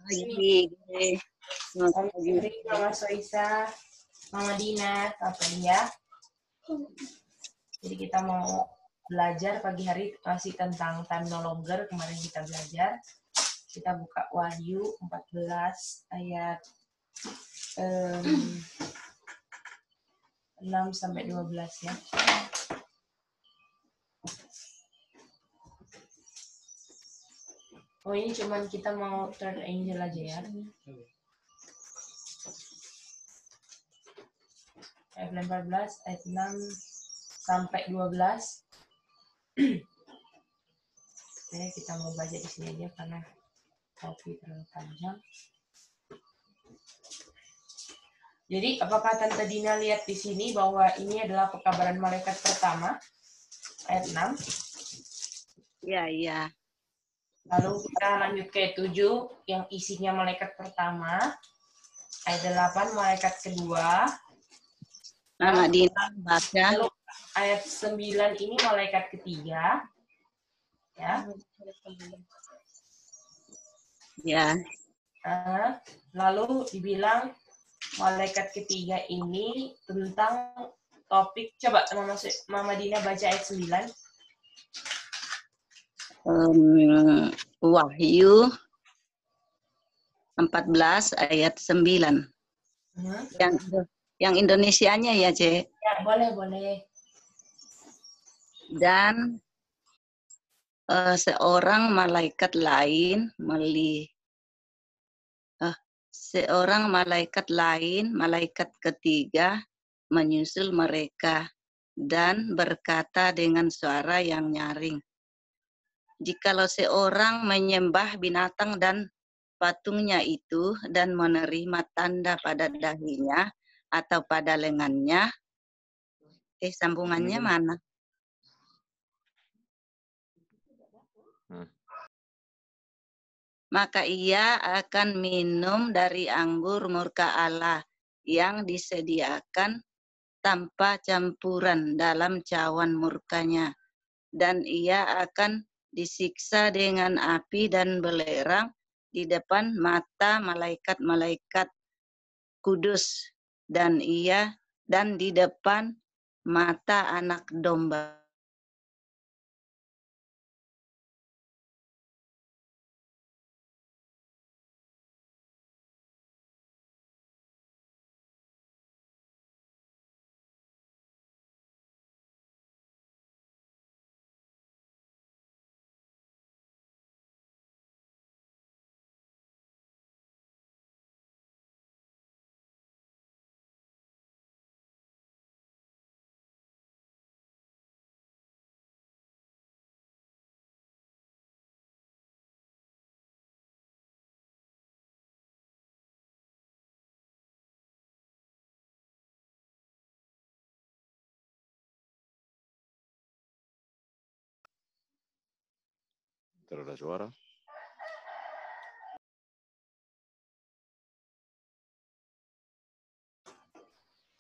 pagi. Selamat pagi, Mama Soisa, Mama Dina, apa ya? Jadi kita mau belajar pagi hari masih tentang time no longer. Kemarin kita belajar. Kita buka Wahyu 14 ayat 6 sampai 12 ya. Oh, ini cuman kita mau turn angel aja ya. Ayat 14, ayat 6 sampai 12. Oke, kita mau baca di sini aja karena kopi terlalu panjang. Jadi, apakah Tante Dina lihat di sini bahwa ini adalah pekabaran malaikat pertama, ayat 6? Iya, iya. Lalu kita lanjut ke 7, yang isinya malaikat pertama, ayat 8, malaikat kedua. Mama Dina baca. Lalu ayat 9 ini malaikat ketiga. Ya. Ya. Lalu dibilang malaikat ketiga ini tentang topik, coba Mama Dina baca ayat 9. Wahyu 14 ayat 9. Yang Indonesianya ya, Cek? Ya, boleh. Dan seorang malaikat lain, malaikat ketiga menyusul mereka dan berkata dengan suara yang nyaring, jikalau seorang menyembah binatang dan patungnya itu dan menerima tanda pada dahinya atau pada lengannya, sambungannya mana? Maka ia akan minum dari anggur murka Allah yang disediakan tanpa campuran dalam cawan murkanya, dan ia akan disiksa dengan api dan belerang di depan mata malaikat-malaikat kudus dan di depan mata Anak Domba. Terada suara.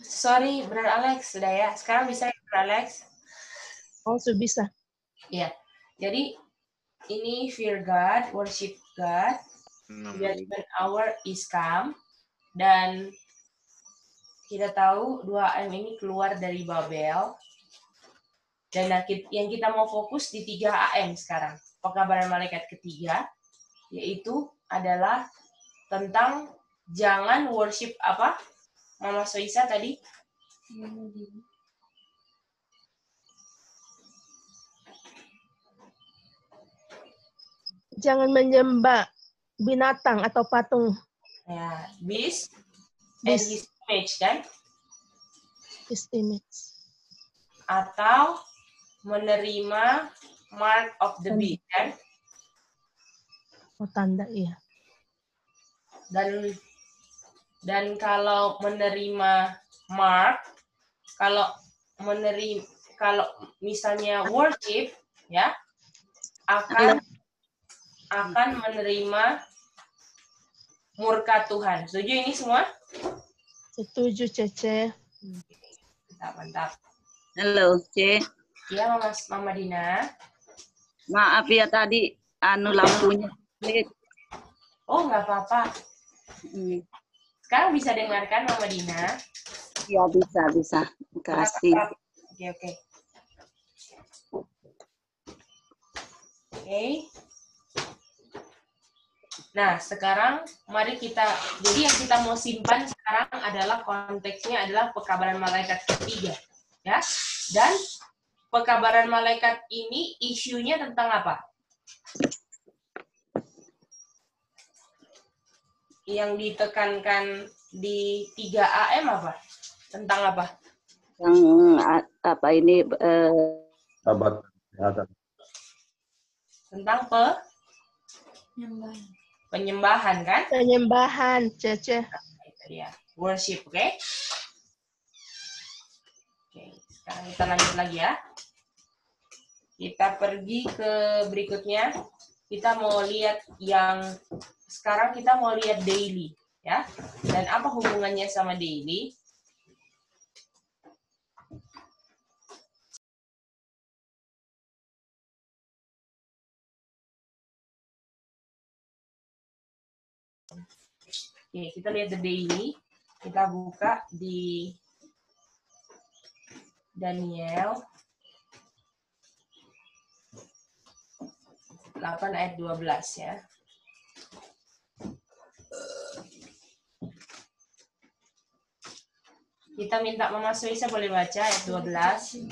Sorry, Brother Alex, sudah ya. Sekarang bisa ya, Brother Alex? Oh, sudah bisa. Iya. Jadi, ini fear God, worship God, judgment hour is come, dan kita tahu 2 AM ini keluar dari Babel, dan yang kita mau fokus di 3 AM sekarang, pekabaran malaikat ketiga, yaitu adalah tentang jangan worship apa? Mama Soisa tadi? Jangan menyembah binatang atau patung. Ya, beast and his image, kan? His image. Atau menerima mark of the beast, kan? Oh, tanda, iya. Dan kalau menerima mark, kalau misalnya worship, ya, akan menerima murka Tuhan. Setuju ini semua? Setuju, Cece. Mantap. Halo, C. Iya, Mama Dina. Maaf ya tadi lampunya. Oh, nggak apa-apa. Sekarang bisa dengarkan Mama Dina? Ya, bisa. Terima kasih. Oke. Oke. Nah, sekarang mari jadi yang kita mau simpan sekarang adalah konteksnya adalah pekabaran malaikat ketiga. Ya. Dan pekabaran malaikat ini isunya tentang apa? Yang ditekankan di 3 AM apa? Tentang apa? Yang apa ini? Tentang penyembahan kan? Penyembahan, Cece. Itu dia. Worship, oke? Oke, sekarang kita lanjut lagi ya. Kita pergi ke berikutnya. Kita mau lihat sekarang kita mau lihat daily, ya. Dan apa hubungannya sama daily? Oke, kita lihat the daily. Kita buka di Daniel 8 ayat 12 ya. Kita minta Mama Suisa boleh baca ayat 12.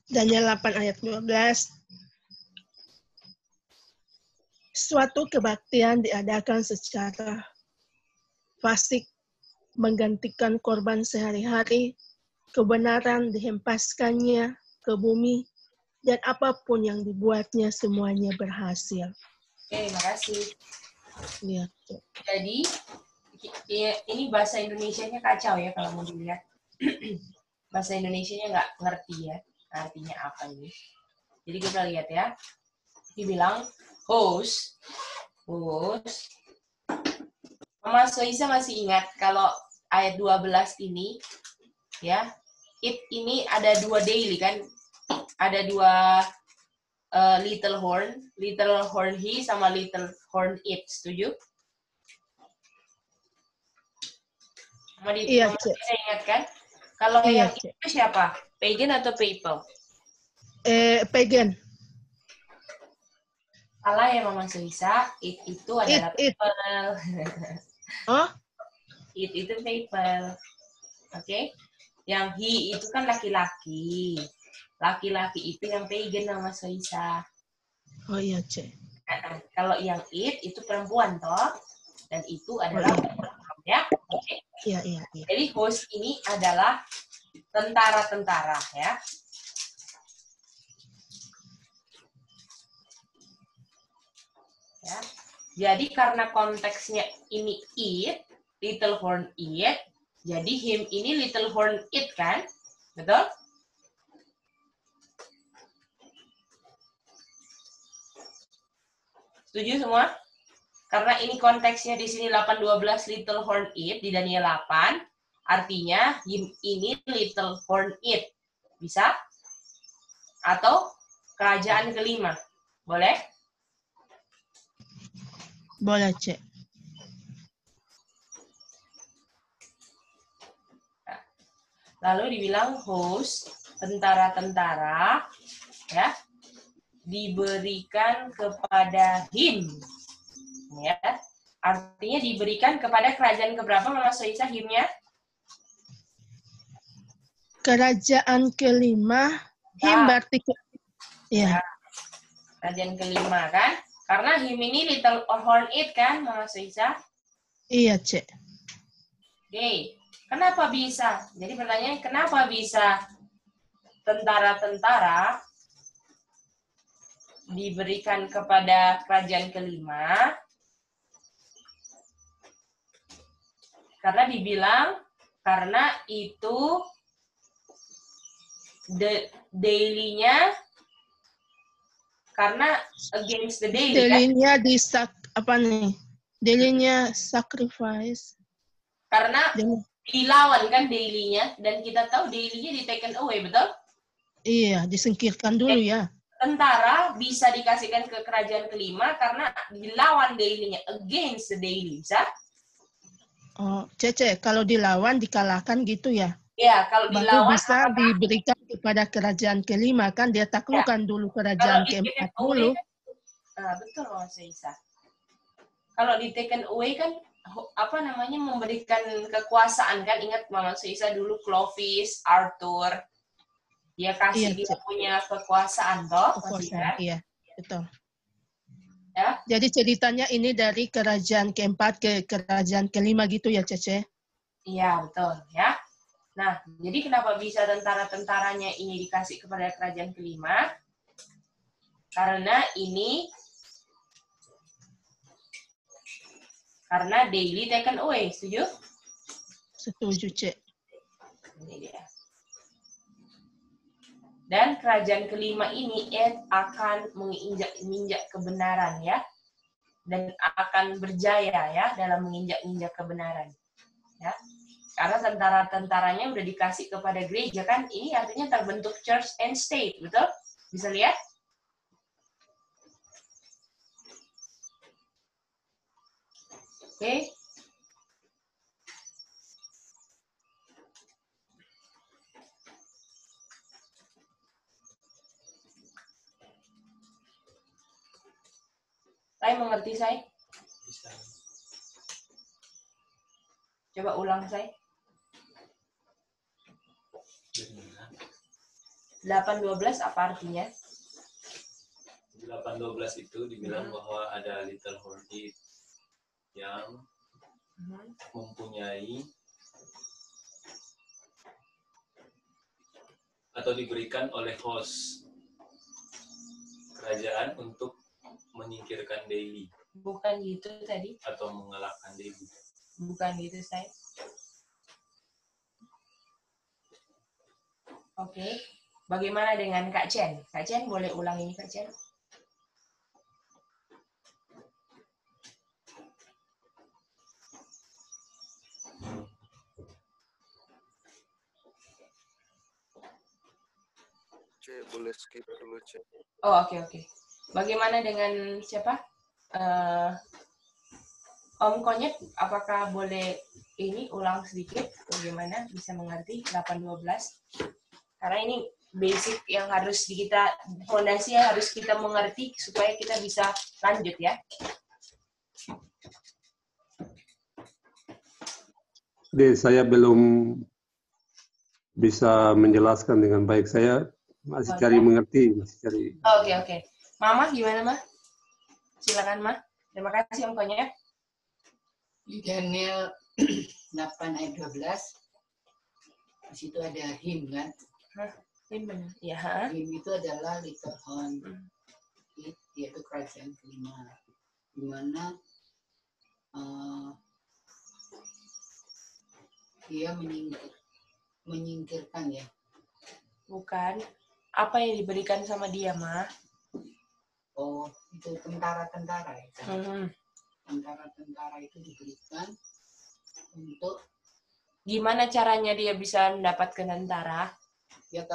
Daniel 8 ayat 12. Suatu kebaktian diadakan secara fasik, menggantikan korban sehari-hari, kebenaran dihempaskannya ke bumi, dan apapun yang dibuatnya semuanya berhasil. Oke, makasih. Lihat. Jadi, ini bahasa Indonesianya kacau ya kalau mau dilihat. Bahasa Indonesianya nggak ngerti ya, artinya apa ini. Jadi kita lihat ya. Dibilang host. Mama Soisa masih ingat kalau ayat 12 ini, ya, ini ada 2 daily kan, ada 2 little horn he sama little horn it, setuju? Iya, Mama bisa ingat kan? Kalau iya, yang itu siapa? Pagan atau people? Pagan. Salah ya Mama Soisa, it itu adalah people. Oh? It itu people. Oke? Yang he itu kan laki-laki. Laki-laki itu yang pagan Mama Soisa. Oh iya, Cek. Kalau yang it itu perempuan toh, dan itu adalah perempuan ya. Oke. Iya. Jadi host ini adalah tentara-tentara ya. Ya. Jadi karena konteksnya ini it, little horn it, jadi him ini little horn it kan? Betul? Setuju semua? Karena ini konteksnya di sini 8:12 little horn it di Daniel 8, artinya him ini little horn it. Bisa? Atau kerajaan kelima. Boleh? Boleh, Cek. Lalu dibilang host, tentara-tentara, ya, diberikan kepada him. Ya, artinya diberikan kepada kerajaan keberapa Mama Soisa himnya? Kerajaan kelima, him berarti ya. Kerajaan kelima kan? Karena him ini little horn it kan Mama Soisa? Iya, Cek. Oke. Kenapa bisa? Jadi pertanyaannya kenapa bisa tentara-tentara diberikan kepada kerajaan kelima? Karena dibilang karena itu daily-nya karena against the daily Daily-nya Daily-nya sacrifice. Karena dilawan kan daily-nya dan kita tahu daily-nya di taken away, betul? Iya, disingkirkan dulu ya. tentara bisa dikasihkan ke kerajaan kelima karena dilawan daily-nya, against the daily, bisa? Oh, Cece, kalau dilawan dikalahkan gitu ya? Ya, kalau Baru dilawan bisa apakah diberikan kepada kerajaan kelima kan dia taklukkan dulu kalau kerajaan di taken keempat away dulu. kan, betul Mas Isa. Kalau di taken away kan apa namanya memberikan kekuasaan kan, ingat Mama Isa dulu Clovis, Arthur, dia kasih dia punya kekuasaan toh, Kekuasaan, iya, betul. Ya. Jadi ceritanya ini dari kerajaan keempat ke kerajaan kelima gitu ya, Cece? Iya, betul ya. Nah, jadi kenapa bisa tentara-tentaranya ini dikasih kepada kerajaan kelima? Karena daily taken away, setuju? Setuju, Cek. Ini dia. Dan kerajaan kelima ini akan menginjak kebenaran ya, dan akan berjaya ya dalam menginjak kebenaran ya. Karena tentara-tentaranya udah dikasih kepada gereja kan, ini artinya terbentuk church and state, betul? Bisa lihat? Oke. Saya mengerti, saya? Bisa. Coba ulang, saya. 8:12 apa artinya? 8:12 itu dibilang bahwa ada little hornet yang mempunyai atau diberikan oleh host kerajaan untuk menyingkirkan daily. Bukan gitu tadi. Atau mengalahkan daily. Bukan gitu, saya. Oke. Bagaimana dengan Kak Chen? Kak Chen boleh ulang ini, Kak Chen? Boleh skip dulu, Cek. Oh, oke. Bagaimana dengan siapa? Om Konyet, apakah boleh ini ulang sedikit? Bagaimana bisa mengerti 8:12? Karena ini basic yang harus kita, fondasi yang harus kita mengerti supaya kita bisa lanjut ya. Jadi saya belum bisa menjelaskan dengan baik. Saya masih cari mengerti, masih cari. Oke. Mama gimana, Ma? Silakan, Ma. Terima kasih Om Konyet. Di Daniel 8 ayat 12, di situ ada him kan? Him benar. Ya. Him itu adalah little horn, yaitu kerajaan kelima, di mana dia menyingkirkan ya. Bukan. Apa yang diberikan sama dia, Ma? Oh, itu tentara-tentara ya. Tentara-tentara itu diberikan untuk gimana caranya dia bisa mendapatkan tentara? Dia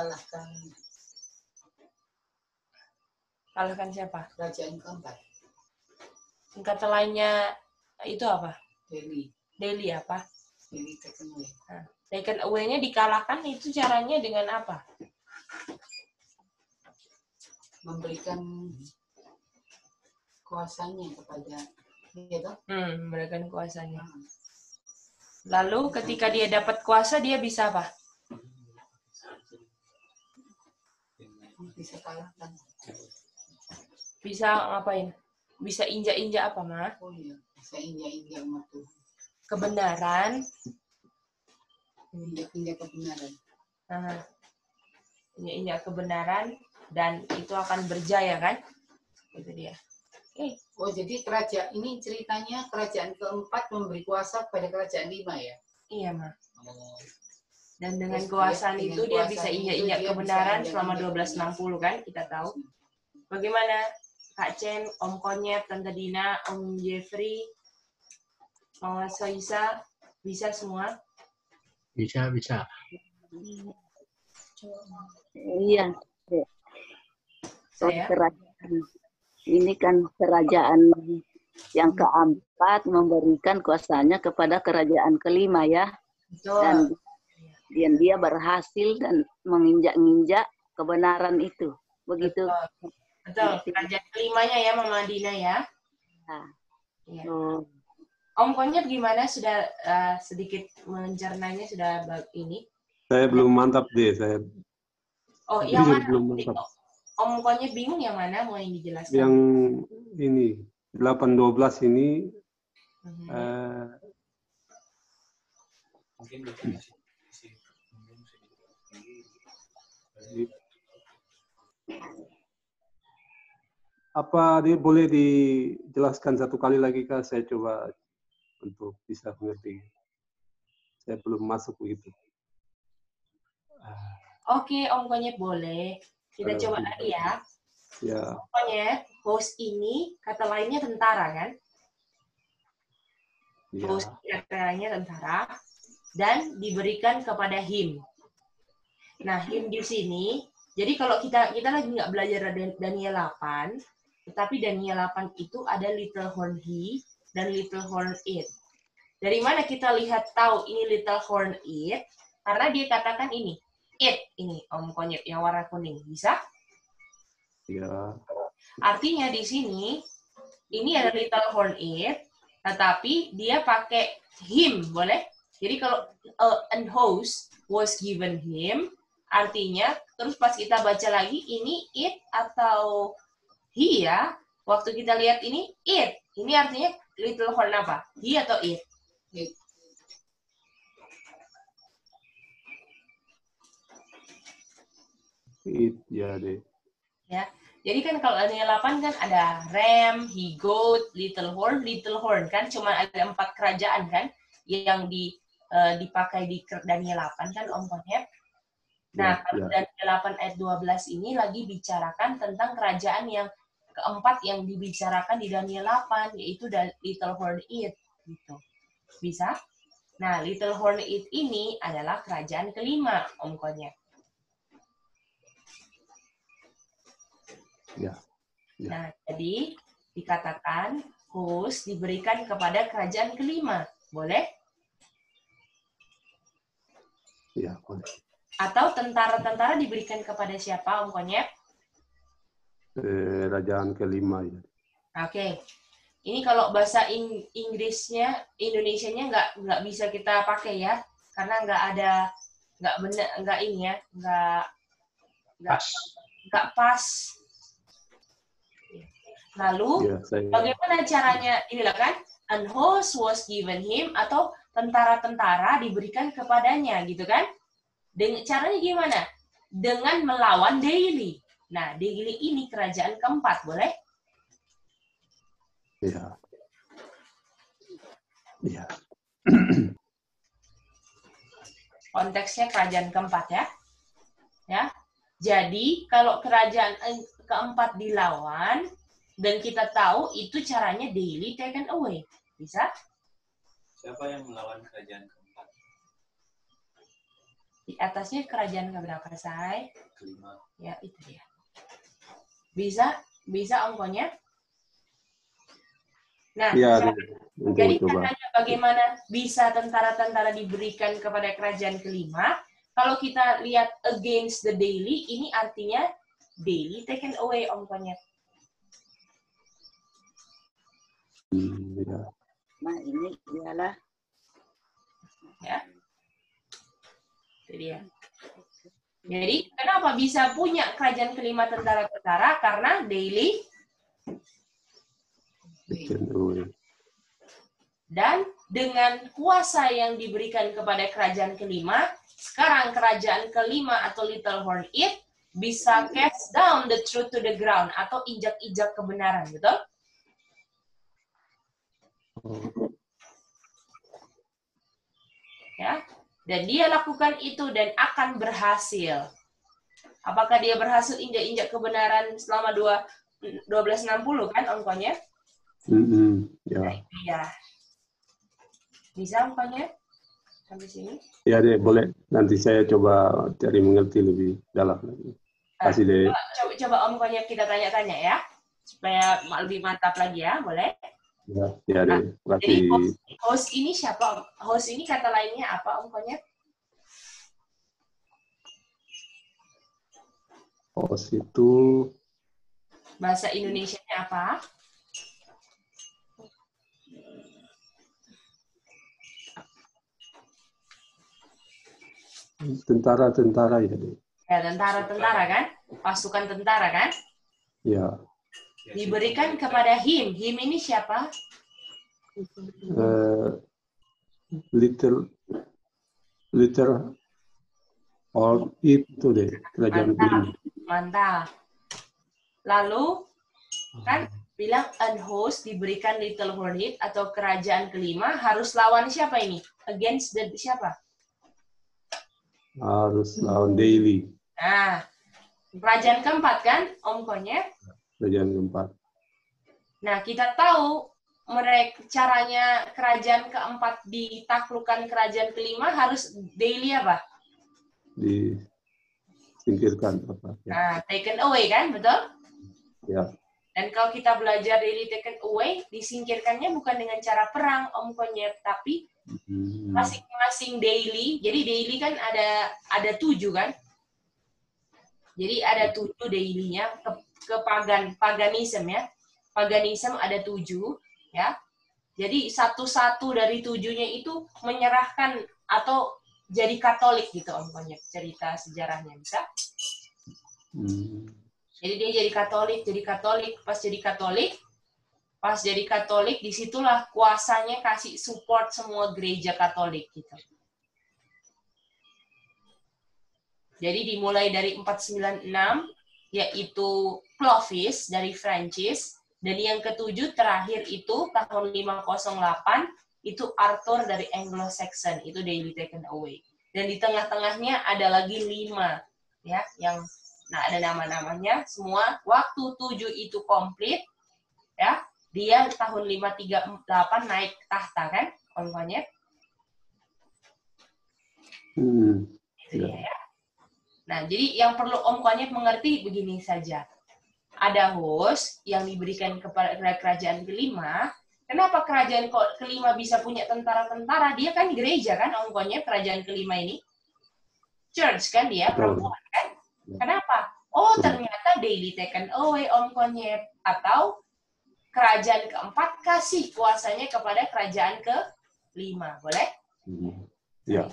kalahkan siapa? Kerajaan keempat. Singkatan lainnya itu apa? Daily apa? Daily taken away. Taken away-nya dikalahkan itu caranya dengan apa? Memberikan kuasanya kepada dia toh? Memberikan kuasanya. Lalu ketika dia dapat kuasa dia bisa apa? Bisa kalahkan. Bisa ngapain? Bisa injak-injak apa, Ma? Oh iya, bisa injak-injak umat Tuhan. Kebenaran. Injak-injak kebenaran. Injak kebenaran dan itu akan berjaya kan? Itu dia. Oh, jadi kerajaan ini ceritanya kerajaan keempat memberi kuasa kepada kerajaan lima ya? Iya, Ma. Oh. Dan dengan kekuasaan itu dia bisa injak-injak kebenaran selama 1260 kan, kita tahu. Bagaimana Kak Chen, Om Konyet, Tante Dina, Om Jeffrey, Mama Soisa, bisa semua? Bisa. Iya. Saya. Kerajaan. Ini kan kerajaan yang keempat memberikan kuasanya kepada kerajaan kelima ya. Betul. Dan dia berhasil dan menginjak-injak kebenaran itu. Begitu. Betul. Kerajaan kelimanya ya Mama Dina ya. Nah. Ya. Oh. Om Konyet gimana? Sudah sedikit mencernanya sudah ini? Saya belum mantap deh. Saya Oh, yang mana? belum mantap. Om Konyet bingung yang mana? Mau yang dijelaskan? Yang ini 8:12 ini. Mungkin apa dia boleh dijelaskan satu kali lagi Kak? Saya coba untuk bisa mengerti. Saya belum masuk begitu. Oke, Om Konyet boleh. Kita coba lagi ya. Ya. Om Konyet, host ini kata lainnya tentara kan? Ya. Host kata lainnya tentara dan diberikan kepada him. Nah, him di sini, jadi kalau kita lagi nggak belajar Daniel 8, tetapi Daniel 8 itu ada little horn he dan little horn it. Dari mana kita lihat tahu ini little horn it? Karena dia katakan ini, it, ini Om Konyet yang warna kuning. Bisa? Ya. Artinya di sini, ini ada little horn it, tetapi dia pakai him, boleh? Jadi kalau an host was given him, artinya, terus pas kita baca lagi, ini it atau he ya. Waktu kita lihat ini, it. Ini artinya little horn apa? He atau it? It, ya deh. Ya. Jadi kan kalau Daniel 8 kan ada ram, he goat, little horn kan cuma ada 4 kerajaan kan yang dipakai di Daniel 8 kan Om Konyet. Nah, kalau Daniel 8 ayat 12 ini lagi bicarakan tentang kerajaan yang keempat yang dibicarakan di Daniel 8 yaitu little horn it gitu. Bisa? Nah, little horn it ini adalah kerajaan kelima Om Konyet. Ya. Ya. Nah, jadi dikatakan host diberikan kepada kerajaan kelima. Boleh? Ya, boleh. Atau tentara-tentara diberikan kepada siapa, Om Konyet? Kerajaan kelima ya. Oke. Ini kalau bahasa Inggrisnya, Indonesianya nggak bisa kita pakai ya, karena nggak benar, nggak ini ya, nggak pas. Lalu, Ya, bagaimana caranya? Inilah kan, an host was given him, atau tentara-tentara diberikan kepadanya, gitu kan? Caranya gimana? Dengan melawan Daily. Nah, Daily ini kerajaan keempat, boleh? Ya. Ya. Konteksnya kerajaan keempat ya. Ya. Jadi, kalau kerajaan keempat dilawan, dan kita tahu itu caranya Daily taken away. Bisa? Siapa yang melawan kerajaan keempat? Di atasnya kerajaan keberapa, Say? Kelima. Ya, itu dia. Bisa Om Konyet? Nah, Ya, jadi caranya bagaimana bisa tentara-tentara diberikan kepada kerajaan kelima? Kalau kita lihat against the Daily, ini artinya Daily taken away, Om Konyet. Ya. Nah, ini ialah Ya. Itu dia. Jadi, kenapa bisa punya kerajaan kelima tentara-tentara? Karena Daily dan dengan kuasa yang diberikan kepada kerajaan kelima, sekarang kerajaan kelima atau Little Horn It bisa cast down the truth to the ground atau injak-injak kebenaran, betul? Ya, dan dia lakukan itu dan akan berhasil. Apakah dia berhasil injak-injak kebenaran selama 1260 kan Om Konyet? Ya. Ya. Bisa Om Konyet? Sampai sini? Ya deh, boleh. Nanti saya coba cari mengerti lebih dalam lagi. Kasih deh. Coba Om Konyet kita tanya-tanya ya, supaya lebih mantap lagi ya, boleh? Ya deh. Jadi Kasih. host ini siapa? Host ini kata lainnya apa Om Konyet? Host itu Bahasa Indonesianya apa? tentara ya deh. Ya, tentara kan? Pasukan tentara kan? Ya. Diberikan kepada him. Him ini siapa? Little or itu deh kerajaan kelima. Mantap. Lalu kan bilang an host diberikan Little Hornet atau kerajaan kelima harus lawan siapa ini? Against the siapa? Harus lawan Daily. Nah, kerajaan keempat kan Om Konyet? Kerajaan keempat. Nah, kita tahu mereka caranya kerajaan keempat ditaklukkan kerajaan kelima harus Daily apa? Disingkirkan apa? Ya. Nah, taken away kan, betul? Ya. Dan kalau kita belajar Daily taken away, disingkirkannya bukan dengan cara perang, Om Konyet, tapi masing-masing Daily. Jadi Daily kan ada 7 kan? Jadi ada 7 Daily-nya ke paganism ya. Paganism ada 7 ya. Jadi satu-satu dari 7-nya itu menyerahkan atau jadi Katolik gitu Om Konyet, cerita sejarahnya bisa. Jadi dia jadi Katolik, pas jadi Katolik disitulah kuasanya kasih support semua gereja Katolik gitu. Jadi dimulai dari 496 yaitu Clovis dari Prancis, dan yang ketujuh terakhir itu tahun 508 itu Arthur dari Anglo-Saxon, itu Daily Taken Away. Dan di tengah-tengahnya ada lagi 5 ya yang ada nama-namanya semua. Waktu 7 itu komplit ya, dia tahun 538 naik tahta kan Om Konyet? Itu dia ya. Nah, jadi yang perlu Om Konyet mengerti begini saja. Ada host yang diberikan kepada kerajaan kelima. Kenapa kerajaan kelima bisa punya tentara-tentara? Dia kan gereja kan Om Konyet, kerajaan kelima ini. Church kan dia, perempuan kan? Kenapa? Oh, ternyata Daily Taken Away Om Konyet. Atau kerajaan keempat kasih kuasanya kepada kerajaan kelima. Boleh? Ya.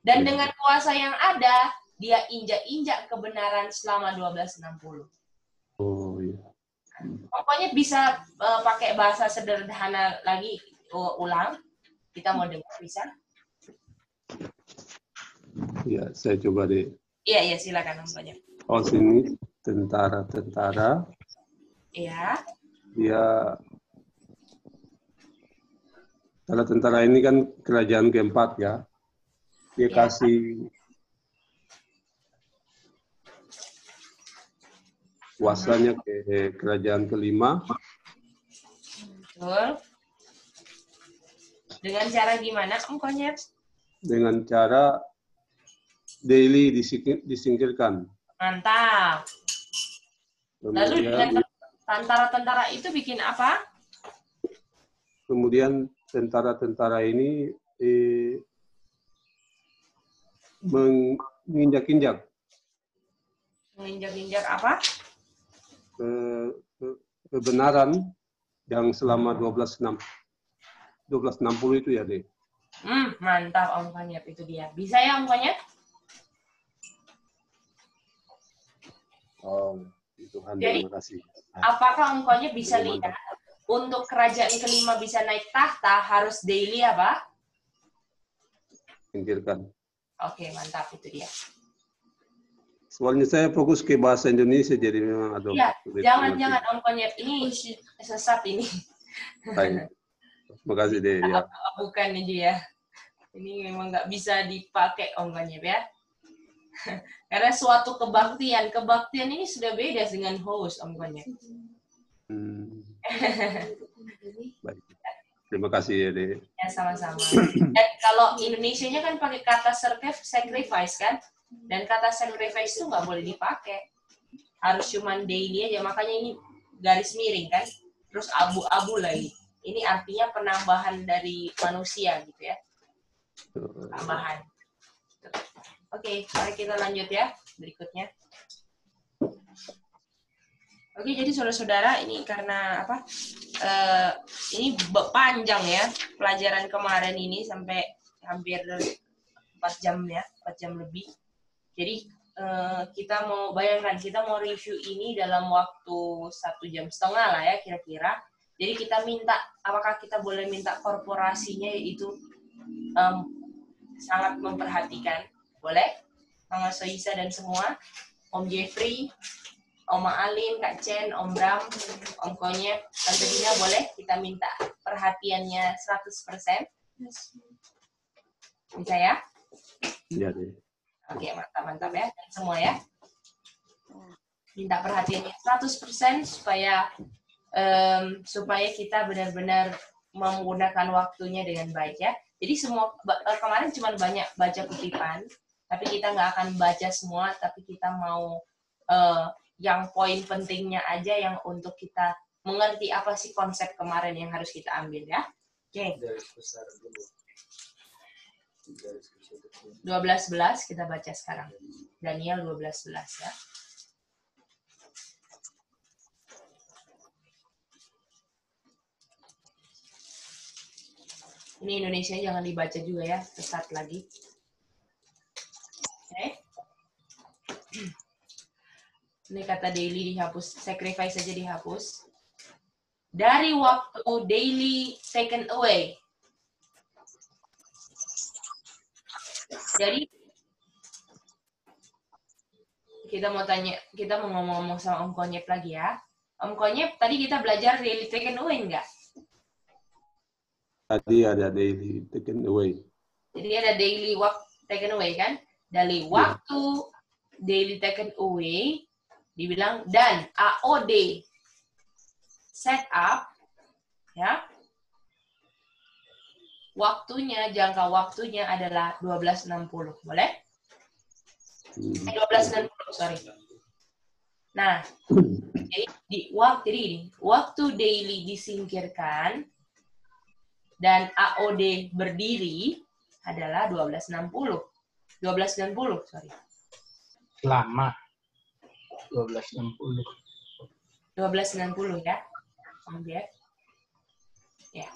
Dan dengan kuasa yang ada, dia injak-injak kebenaran selama 1260. Oh iya. Pokoknya bisa pakai bahasa sederhana lagi, ulang. Kita mau dengar, bisa? Ya, saya coba deh. Iya, silakan Om Konyet. Oh, sini tentara-tentara. Iya. Dia tentara ini kan kerajaan keempat ya. Dia kasih kuasanya ke kerajaan kelima. Betul. Dengan cara gimana Om Konyet? Dengan cara Daily disingkirkan. Mantap. Lalu Kemudian, dengan tentara-tentara itu bikin apa? kemudian tentara-tentara ini menginjak-injak. Menginjak-injak apa? Kebenaran yang selama 1260 itu ya deh. Mantap Om Konyet, itu dia. Bisa ya Om Konyet? Oh, Tuhan, Jadi, terima kasih. apakah Om Konyet bisa lihat untuk kerajaan kelima bisa naik tahta harus Daily apa? Singkirkan. Oke, mantap, itu dia. Soalnya saya fokus ke bahasa Indonesia, jadi memang ada. Ya, jangan Om Konyet, ini sesat ini. Baik. Terima kasih deh. Ya. Bukan ini ya. Ini memang nggak bisa dipakai Om Konyet ya. Karena suatu kebaktian ini sudah beda dengan host Om Konyet. Baik. Terima kasih ya deh. Ya, sama-sama. Dan kalau Indonesianya kan pakai kata sacrifice kan? Dan kata sacrifice itu nggak boleh dipakai. harus cuman daily aja, makanya ini garis miring kan, terus abu-abu lagi. Ini artinya penambahan dari manusia gitu ya, tambahan. Oke, mari kita lanjut ya berikutnya. Oke, jadi saudara-saudara, ini karena apa? Ini panjang ya pelajaran kemarin ini, sampai hampir 4 jam ya, 4 jam lebih. Jadi kita mau bayangkan, kita mau review ini dalam waktu 1,5 jam lah ya kira-kira. Jadi kita minta, apakah kita boleh minta korporasinya yaitu sangat memperhatikan, boleh? Mama Soisa dan semua, Om Jeffrey, Oma Alin, Kak Chen, Om Bram, Om Konyep, Tante Dina, boleh kita minta perhatiannya 100%? Bisa ya? Iya deh. Oke, mantap ya, dan semua ya. Minta perhatiannya 100% supaya kita benar-benar menggunakan waktunya dengan baik ya. Jadi semua kemarin cuma banyak baca kutipan, tapi kita nggak akan baca semua, tapi kita mau yang poin pentingnya aja yang untuk kita mengerti apa sih konsep kemarin yang harus kita ambil ya. Oke. 12:11 kita baca sekarang. Daniel 12:11 ya. Ini Indonesia jangan dibaca juga ya, sesat lagi. Oke. Ini kata daily dihapus, sacrifice saja dihapus. Dari waktu daily taken away. Jadi kita mau ngomong-ngomong sama Om Konyep lagi ya. Om Konyep, tadi kita belajar daily taken away enggak? Tadi ada daily taken away. Jadi ada daily work taken away kan? Dari waktu daily taken away dibilang dan AOD set up ya. Jangka waktunya adalah 12:60. Boleh? 12:60, sorry. Nah, jadi waktu daily disingkirkan dan AOD berdiri adalah 12:60. 12:60, sorry. Lama. 12:60. 12:60 ya. Ya.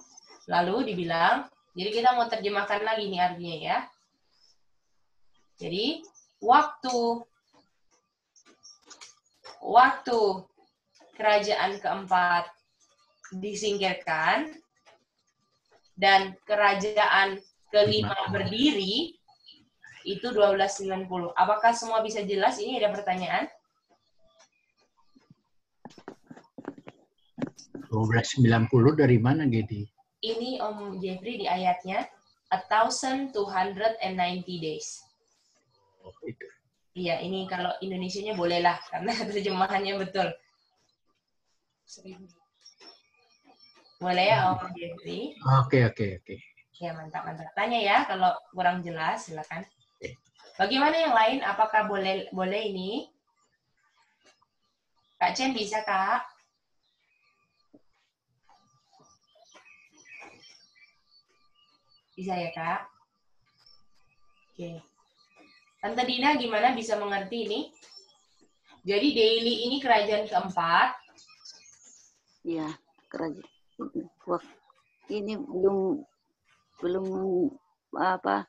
Lalu dibilang, jadi kita mau terjemahkan lagi nih artinya ya. Jadi, waktu kerajaan keempat disingkirkan dan kerajaan kelima berdiri itu 12:90. Apakah semua bisa jelas? Ini ada pertanyaan. 12:90 dari mana, Gedi? Ini Om Jeffrey di ayatnya 1290 days. Oh, itu. Iya, ini kalau Indonesianya bolehlah karena terjemahannya betul. Boleh ya Om Jeffrey? Oke. Ya, mantap. Tanya ya kalau kurang jelas, silakan. Bagaimana yang lain? Apakah boleh ini? Kak Chen bisa, Kak? Bisa ya, Kak? Oke. Tante Dina gimana bisa mengerti ini? Jadi daily ini kerajaan keempat. Ya, kerajaan. Ini belum apa,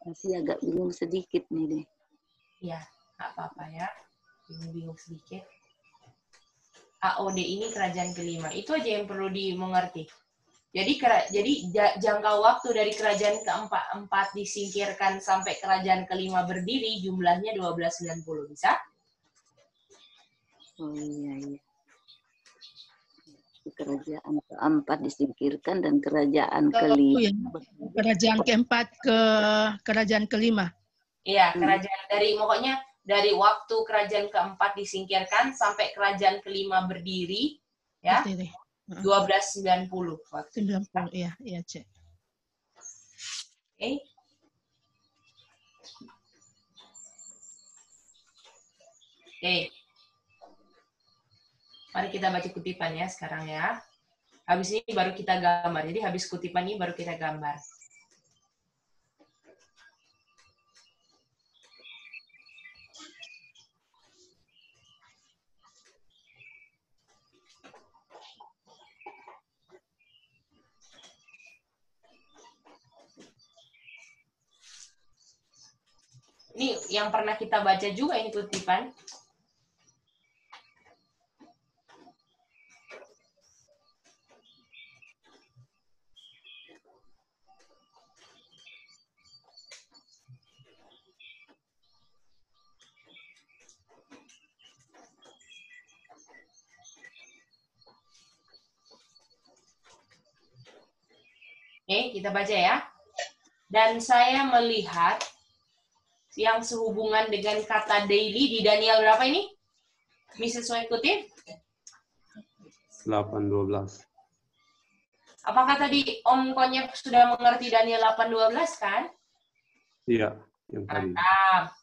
masih agak bingung sedikit nih deh. Ya, nggak apa-apa ya. Bingung sedikit. AOD ini kerajaan kelima. Itu aja yang perlu dimengerti. Jadi jangka waktu dari kerajaan keempat disingkirkan sampai kerajaan kelima berdiri jumlahnya 12:90. Bisa? Oh iya. Kerajaan keempat disingkirkan dan kerajaan kelima. Kerajaan keempat ke kerajaan kelima. Iya, kerajaan dari waktu kerajaan keempat disingkirkan sampai kerajaan kelima berdiri, ya. 12:90 waktu. 90, iya, Cek. Oke. Mari kita baca kutipannya sekarang ya. Habis ini baru kita gambar. Jadi habis kutipan ini baru kita gambar. Ini yang pernah kita baca juga ini kutipan. Oke, kita baca ya. Dan saya melihat yang sehubungan dengan kata daily di Daniel berapa ini? Bisa saya ikutin? 8:12. Apakah tadi Om Konyep sudah mengerti Daniel 8:12 kan? Iya, yang tadi. Mantap.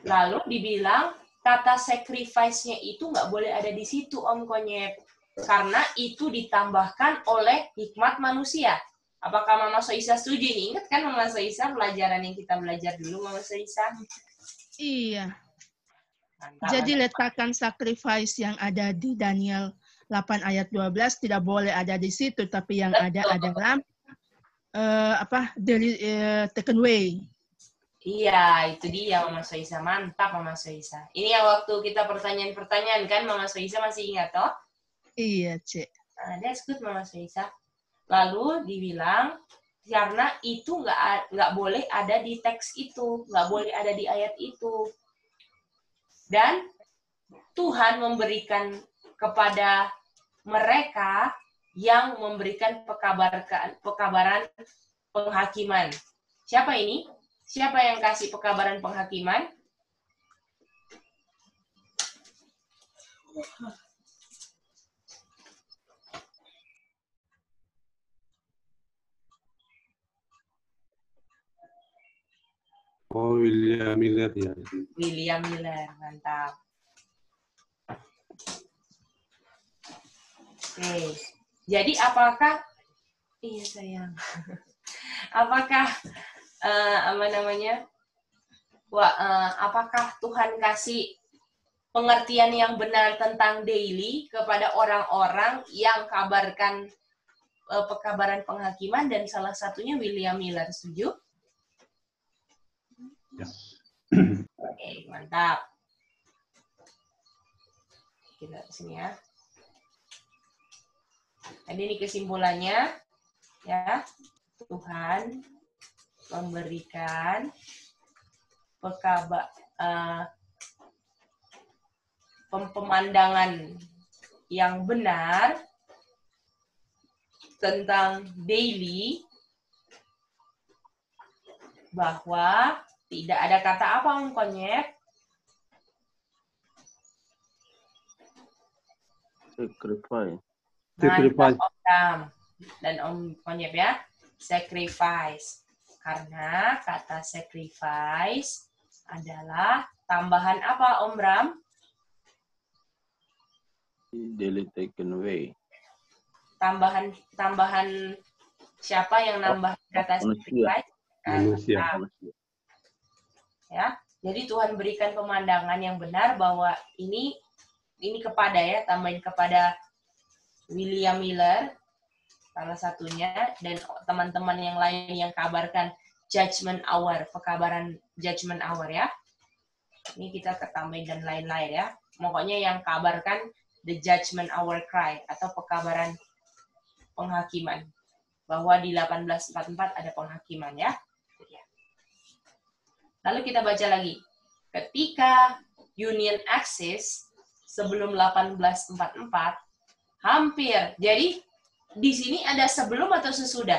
Lalu dibilang kata sacrifice-nya itu nggak boleh ada di situ Om Konyep. Karena itu ditambahkan oleh hikmat manusia. Apakah Mama Soisa setuju nih? Ingat kan Mama Soisa pelajaran yang kita belajar dulu Mama Soisa? Iya. Mantap, Jadi mantap. letakkan sacrifice yang ada di Daniel 8 ayat 12 tidak boleh ada di situ, tapi yang ada adalah taken away. Iya, itu dia Mama Soisa. Mantap Mama Soisa. Ini yang waktu kita pertanyaan-pertanyaan kan Mama Soisa masih ingat toh? Iya, Cek. Nah, that's good Mama Soisa. Lalu dibilang karena itu nggak boleh ada di teks itu, nggak boleh ada di ayat itu. Dan Tuhan memberikan kepada mereka yang memberikan pekabaran penghakiman. Siapa ini? Siapa yang kasih pekabaran penghakiman? Oh, William Miller ya. William Miller, mantap. Oke, jadi apakah, iya sayang, apakah apakah Tuhan kasih pengertian yang benar tentang daily kepada orang-orang yang kabarkan pekabaran penghakiman dan salah satunya William Miller, setuju? Ya. Oke, mantap. Kita sini ya. Jadi ini kesimpulannya, ya. Tuhan memberikan pemandangan yang benar tentang daily, bahwa tidak ada kata apa Om Konyep? Sacrifice. Mantap Om Dam dan Om Konyep ya. Sacrifice. Karena kata sacrifice adalah tambahan apa Om Bram? Daily taken away. Tambahan siapa yang nambah kata sacrifice? Manusia. Ya, jadi Tuhan berikan pemandangan yang benar bahwa ini kepada ya, tambahin kepada William Miller salah satunya dan teman-teman yang lain yang kabarkan judgment hour, pekabaran judgment hour ya. Ini kita ketambahin dan lain-lain ya. Pokoknya yang kabarkan the judgment hour cry atau pekabaran penghakiman. Bahwa di 1844 ada penghakiman ya. Lalu kita baca lagi. Ketika Union Axis sebelum 1844 hampir. Jadi di sini ada sebelum atau sesudah?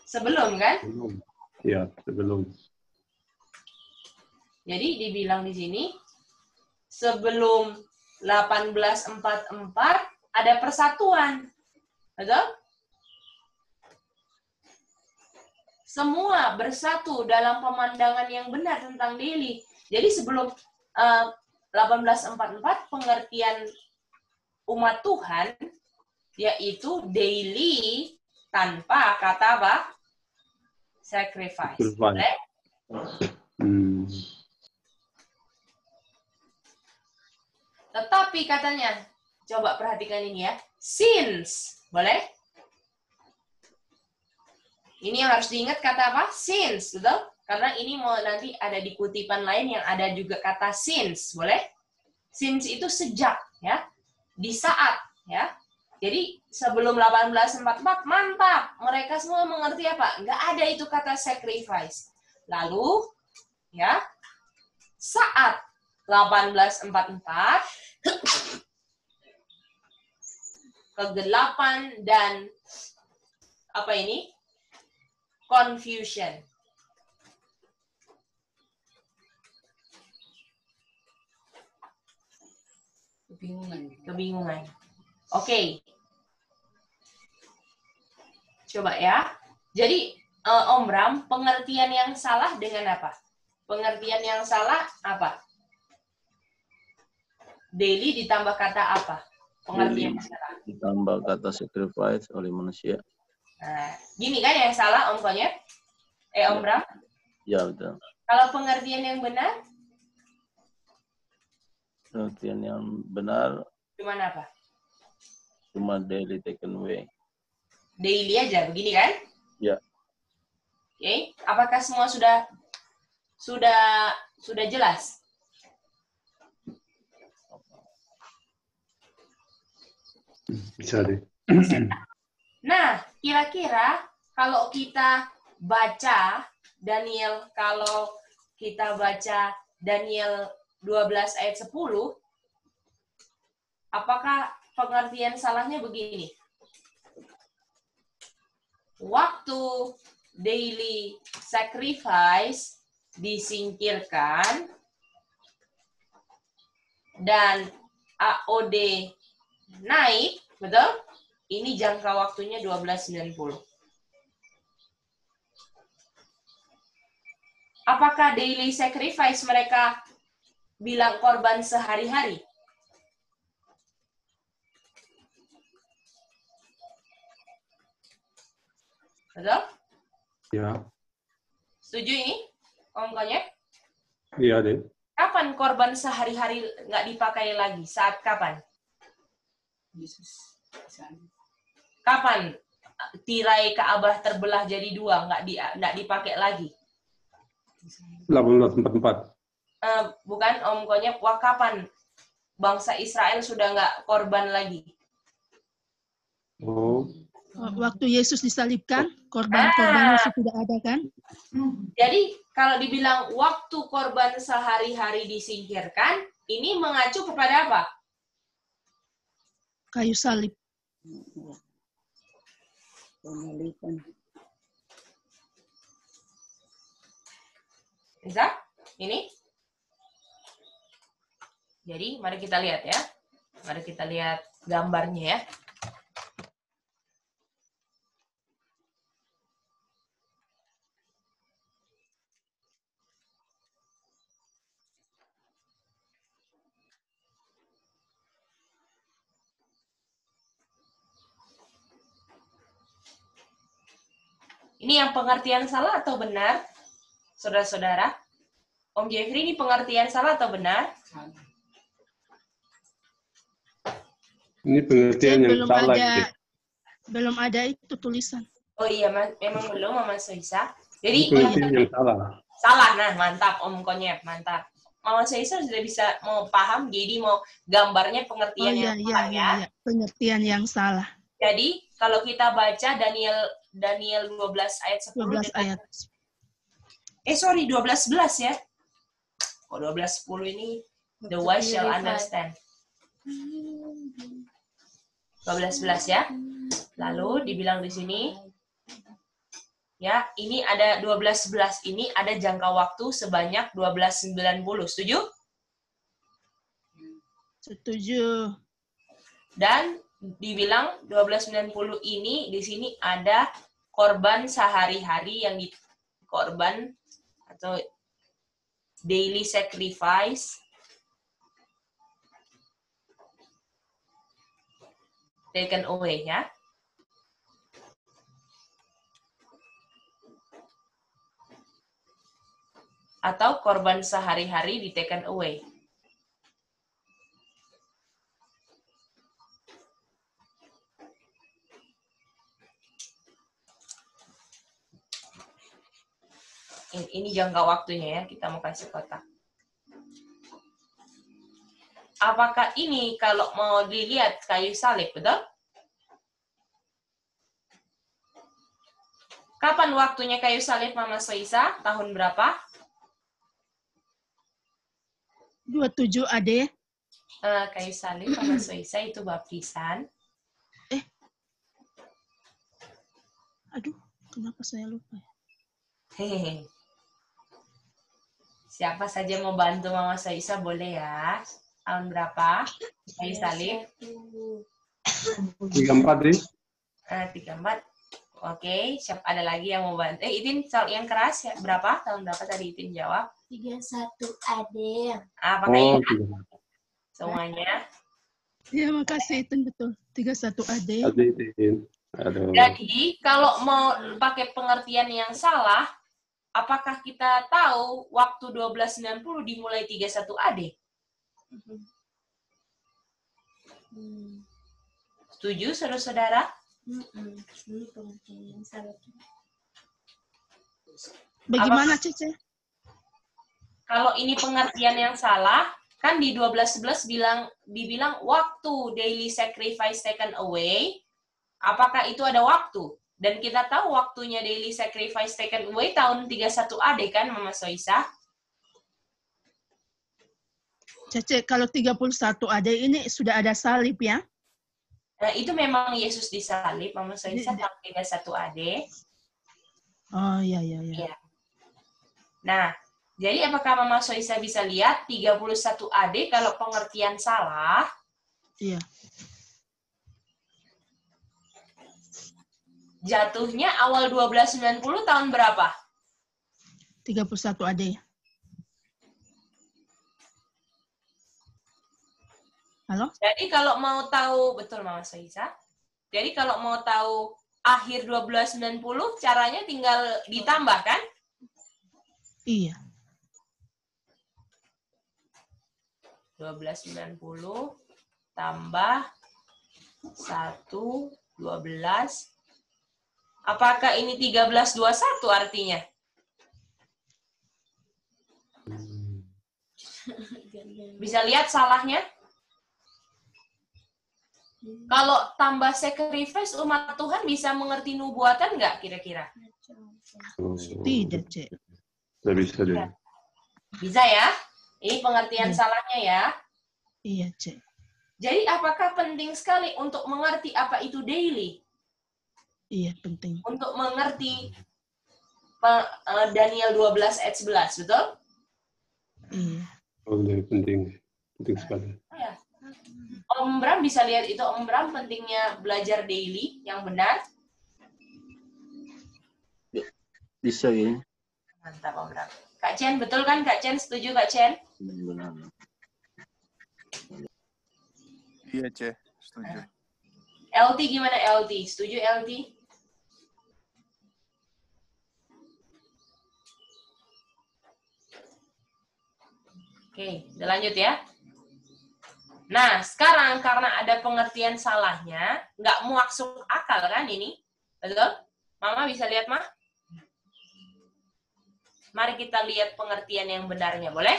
Sebelum kan? Sebelum. Ya, sebelum. Jadi dibilang di sini sebelum 1844 ada persatuan. Betul? Semua bersatu dalam pemandangan yang benar tentang daily. Jadi sebelum 1844 pengertian umat Tuhan yaitu daily tanpa kata apa? Sacrifice. Boleh? Tetapi katanya, coba perhatikan ini ya, since, boleh? Ini yang harus diingat kata apa? Since, betul? Karena ini mau nanti ada di kutipan lain yang ada juga kata since, boleh? Since itu sejak, ya, di saat, ya. Jadi sebelum 1844, mantap, mereka semua mengerti apa? Nggak ada itu kata sacrifice. Lalu, ya, saat 1844, kegelapan dan apa ini? Confusion. Kebingungan. Oke. Coba ya. Jadi, Om Bram, pengertian yang salah dengan apa? Pengertian yang salah apa? Daily ditambah kata apa? Pengertian yang salah. Ditambah kata sacrifice oleh manusia. Nah, gini kan yang salah, Om Konyet? Om Bram? Ya, betul. Kalau pengertian yang benar? Pengertian yang benar Cuma apa? cuma daily taken away. Daily aja, begini kan? Ya. Oke, apakah semua sudah jelas? Bisa deh. Nah, kira-kira kalau kita baca Daniel 12 ayat 10, apakah pengertian salahnya begini? Waktu daily sacrifice disingkirkan dan AOD naik, betul? Ini jangka waktunya 1290. Apakah daily sacrifice mereka bilang korban sehari-hari? Betul? Ya. Setuju ini, Om Konyek? Iya deh. Kapan korban sehari-hari nggak dipakai lagi? Saat kapan? Yesus. Kapan tirai Ka'bah terbelah jadi dua, nggak dipakai lagi? 1844. Bukan, Om Konyek, kapan bangsa Israel sudah nggak korban lagi? Oh. Waktu Yesus disalibkan, korban-korban Yesus tidak ada kan? Jadi kalau dibilang waktu korban sehari-hari disingkirkan, ini mengacu kepada apa? Kayu salib. Bisa? Ini? Jadi mari kita lihat ya. Mari kita lihat gambarnya ya. Ini yang pengertian salah atau benar? Saudara-saudara, Om Jeffrey, ini pengertian salah atau benar? Ini pengertian yang salah. Belum ada itu tulisan. Oh iya, memang belum, Mama Soisa. Jadi pengertian yang salah. Salah, nah mantap Om Konyep, mantap. Mama Soisa sudah bisa mau paham, jadi mau gambarnya pengertian yang salah ya. Iya. Pengertian yang salah. Jadi kalau kita baca Daniel 12 ayat 10. 12 ayat. 12:11 ya. Oh, 12:10 ini the wise shall understand. 12:11 ya. Lalu dibilang di sini ya, ini ada 12:11 ini ada jangka waktu sebanyak 1290. Setuju? Setuju. Dan dibilang 1290 ini di sini ada korban sehari-hari yang korban atau daily sacrifice taken away ya. Atau korban sehari-hari di taken away. Ini jangka waktunya ya, kita mau kasih kotak. Apakah ini kalau mau dilihat kayu salib, betul? Kapan waktunya kayu salib Mama Soisa? Tahun berapa? 27 AD. Kayu salib Mama Soisa itu baptisan. Aduh, kenapa saya lupa? Hehehe. Siapa saja mau bantu Mama Soisa boleh ya. Tahun berapa? Kayu salib? 34 deh. 34. Oke, siapa ada lagi yang mau bantu? Itin yang keras ya. Berapa? Tahun berapa tadi Itin jawab? 31 AD. Apakah ingat? Semuanya? Iya, makasih Itin, betul. 31 AD. Jadi, kalau mau pakai pengertian yang salah, apakah kita tahu waktu 1290 dimulai 31 AD? Setuju, saudara-saudara? Bagaimana, Cece? Kalau ini pengertian yang salah, kan di 12:11 dibilang waktu daily sacrifice taken away, apakah itu ada waktu? Dan kita tahu waktunya daily sacrifice taken away tahun 31 AD kan, Mama Soisa? Cece, kalau 31 AD ini sudah ada salib ya? Nah, itu memang Yesus disalib, Mama Soisa, tahun 31 AD. Oh, iya. Iya. Nah, jadi apakah Mama Soisa bisa lihat 31 AD kalau pengertian salah? Iya. Jatuhnya awal 1290 tahun berapa? 31 AD. Halo? Jadi kalau mau tahu, betul Mama Soisa. Jadi kalau mau tahu akhir 1290, caranya tinggal ditambah kan? Iya. 1290 tambah 1, 12. Apakah ini 1321 artinya? Bisa lihat salahnya? Kalau tambah sacrifice, umat Tuhan bisa mengerti nubuatan nggak kira-kira? Tidak, Cek. Tidak bisa deh. Bisa ya? Ini pengertian salahnya ya. Iya, Cek. Jadi apakah penting sekali untuk mengerti apa itu daily? Iya, penting. Untuk mengerti Daniel 12 ayat 11, betul? Iya. Oh, penting sekali. Oh, ya. Om Bram bisa lihat itu, Om Bram pentingnya belajar daily yang benar. Bisa ya. Mantap Om Bram. Kak Chen, betul kan Kak Chen? Setuju Kak Chen? Benar. Iya, Ce. Setuju. LT gimana LT? Setuju LT? Oke, udah lanjut ya. Nah, sekarang karena ada pengertian salahnya, nggak masuk akal kan ini? Betul? Mama bisa lihat, Ma? Mari kita lihat pengertian yang benarnya, boleh?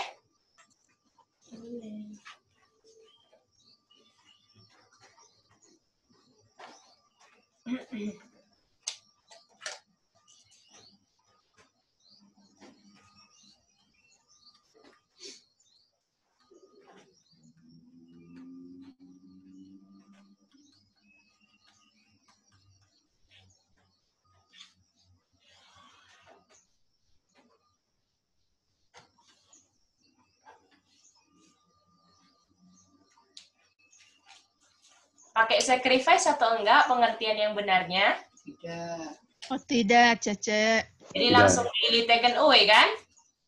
Pakai sacrifice atau enggak pengertian yang benarnya? Tidak. Oh, tidak, Cece. Jadi langsung daily taken away kan?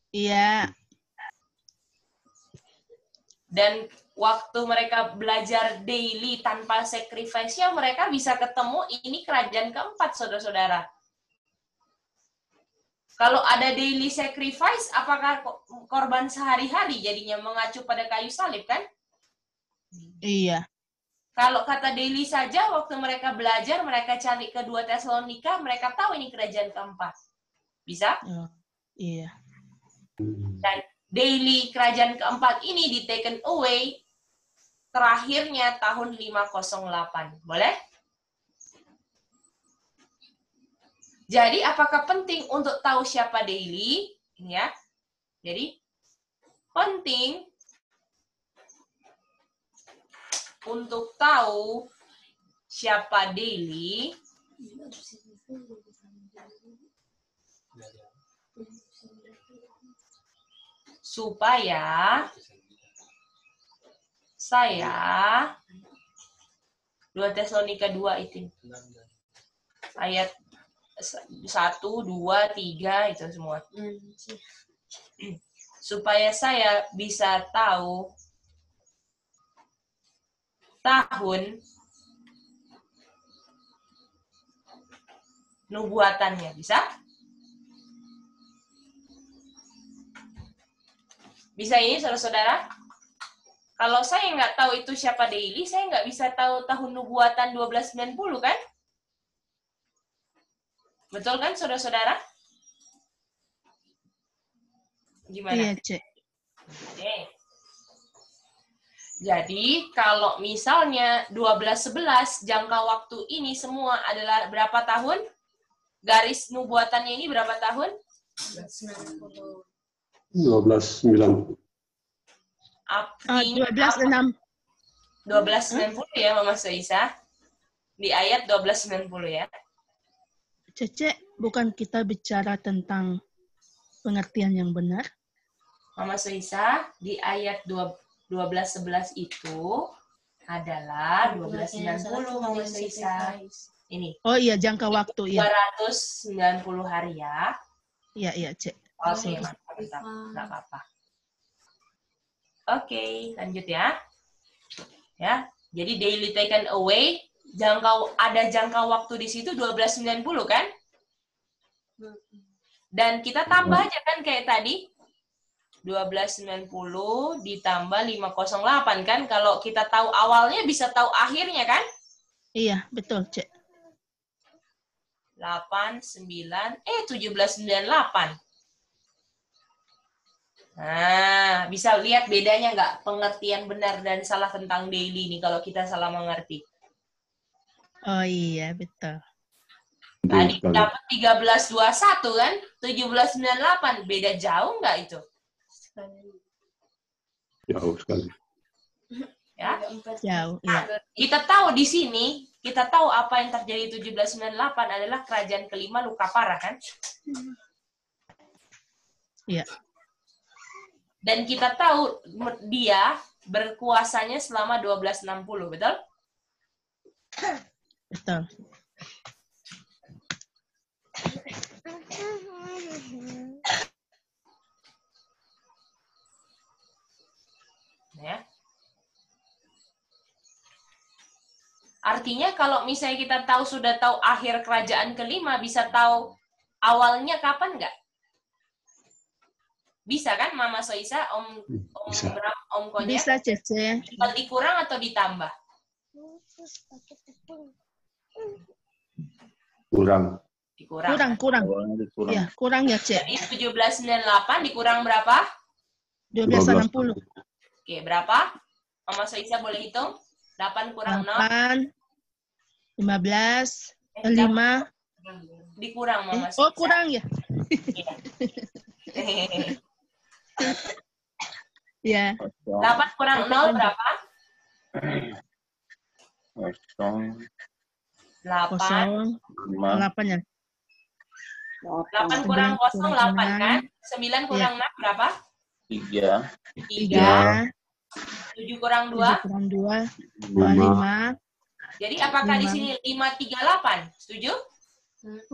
Iya. Dan waktu mereka belajar daily tanpa sacrifice-nya, mereka bisa ketemu ini kerajaan keempat, saudara-saudara. Kalau ada daily sacrifice, apakah korban sehari-hari jadinya mengacu pada kayu salib, kan? Iya. Kalau kata daily saja, waktu mereka belajar, mereka cari ke 2 Tesalonika, mereka tahu ini kerajaan keempat. Bisa? Oh, iya. Dan daily kerajaan keempat ini di taken away terakhirnya tahun 508. Boleh? Jadi apakah penting untuk tahu siapa daily? Ini ya. Jadi penting untuk tahu siapa daily supaya saya 2 Tesalonika 2 itu ayat 1, 2, 3 itu semua. Supaya saya bisa tahu tahun nubuatannya. Bisa? Bisa ini, saudara-saudara? Kalau saya nggak tahu itu siapa daily, saya nggak bisa tahu tahun nubuatan 1290, kan? Betul kan, saudara-saudara? Gimana? Iya, Cek. Oke. Jadi, kalau misalnya 12-11, jangka waktu ini semua adalah berapa tahun? Garis nubuatannya ini berapa tahun? 12.9. 12:6. 12.90 ya, Mama Soisa. Di ayat 12.90 ya. Cece, bukan kita bicara tentang pengertian yang benar? Mama Soisa, di ayat 12.11 itu adalah 12.90, Mama Soisa. Ini. Oh iya, jangka waktu ya. 290 hari ya. Iya, Cek. Oke, mantap. Nggak apa-apa. Oke, lanjut ya. Ya, jadi daily taken away, ada jangka waktu di situ 12.90 kan? Dan kita tambah aja kan kayak tadi. 12.90 ditambah 508 kan? Kalau kita tahu awalnya bisa tahu akhirnya kan? Iya, betul, Cek. 1798. Nah, bisa lihat bedanya nggak pengertian benar dan salah tentang daily ini kalau kita salah mengerti. Oh iya, betul. Tadi dapat 1321 kan? 1798. Beda jauh nggak itu? Jauh sekali. Ya? Jauh, Nah, ya. kita tahu di sini, kita tahu apa yang terjadi 1798 adalah kerajaan kelima Lukapara kan? Iya. Dan kita tahu dia berkuasanya selama 1260, betul? Betul. Ya. Artinya kalau misalnya kita tahu sudah tahu akhir kerajaan kelima, bisa tahu awalnya kapan nggak? Bisa kan, Mama Soisa, Om Bram, Om Konya? Bisa, Cece. Tinggal dikurang atau ditambah? Kurang. Dikurang. Kurang. Ya, kurang ya, Cek. Jadi 1798 dikurang berapa? 1260. Oke, berapa? Mama Soisa boleh hitung? 8 kurang 0. 8, 15, 5. Dikurang, Mama Soisa. Oh, kurang ya? Ya. 8 kurang 0 berapa? 8, 8 ya? 8 kurang 0, 8 kan? 9 kurang 6 berapa? 3, 3. 7 kurang 2? 7 kurang 2, 5. Jadi apakah di sini 538? Setuju?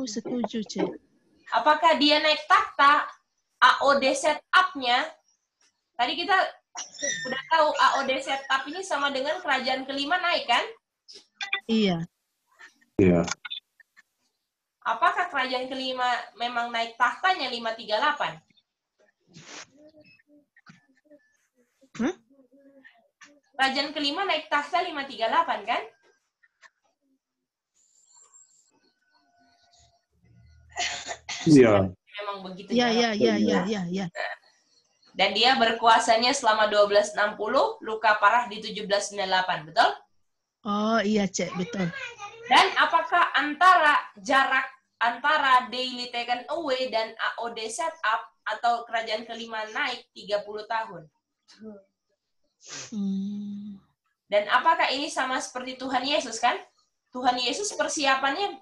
Setuju, Cek. Apakah dia naik takhta AOD setup-nya? Tadi kita Udah tahu AOD setup ini sama dengan kerajaan kelima naik kan? Iya. Iya. Apakah kerajaan kelima memang naik tahtanya 538? Kerajaan kelima naik tahta 538 kan? Iya. Memang begitu. Iya. Dan dia berkuasanya selama 1260, luka parah di 1798, betul? Oh iya, Cek, betul. Dan apakah jarak antara daily taken away dan AOD setup atau kerajaan kelima naik 30 tahun? Dan apakah ini sama seperti Tuhan Yesus kan? Tuhan Yesus persiapannya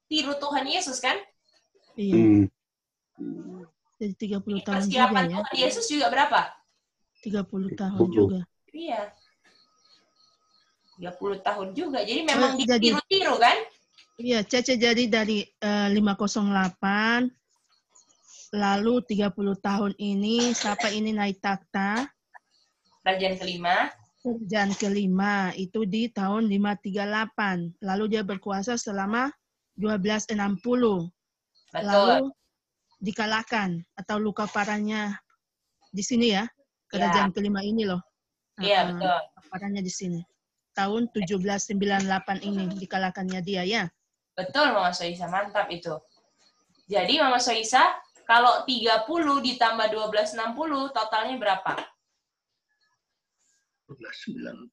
tiru Tuhan Yesus kan? Iya. Jadi 30 tahun persiapan juga ya. Tuhan Yesus juga berapa? 30 tahun juga. Iya. 30 tahun juga. Jadi memang ditiru-tiru kan? Iya, Cece jadi dari 508 lalu 30 tahun ini siapa ini naik takhta? Kerajaan kelima. Kerajaan kelima itu di tahun 538. Lalu dia berkuasa selama 1260. Betul. Lalu dikalahkan atau luka parahnya di sini ya. Kerajaan kelima ini loh. Iya, betul. Parahnya di sini. Tahun 1798 ini dikalahkannya dia ya. Betul, Mama Soisa. Mantap itu. Jadi, Mama Soisa, kalau 30 ditambah 1260, totalnya berapa? 1290.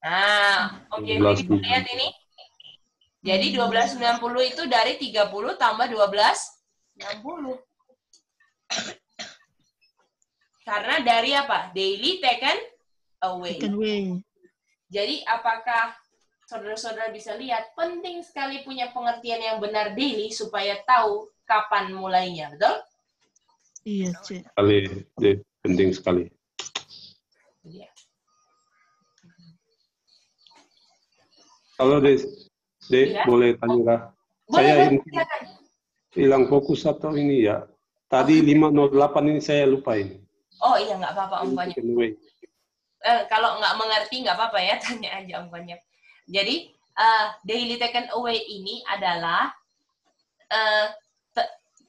Nah, Om Jeffrey bisa lihat ini. Jadi, 1290 itu dari 30 tambah 1260. Karena dari apa? Daily taken away. Taken away. Jadi, apakah saudara-saudara bisa lihat, penting sekali punya pengertian yang benar daily supaya tahu kapan mulainya, betul? Iya, Cik. Penting sekali. Iya. Kalau Dek ya? Boleh tanya kah? Saya ini hilang fokus atau ini ya? Tadi 508 ini saya lupa ini. Oh iya, nggak apa-apa Om Konyek. Kalau nggak mengerti nggak apa-apa ya, tanya aja Om Konyek. Jadi, daily taken away ini adalah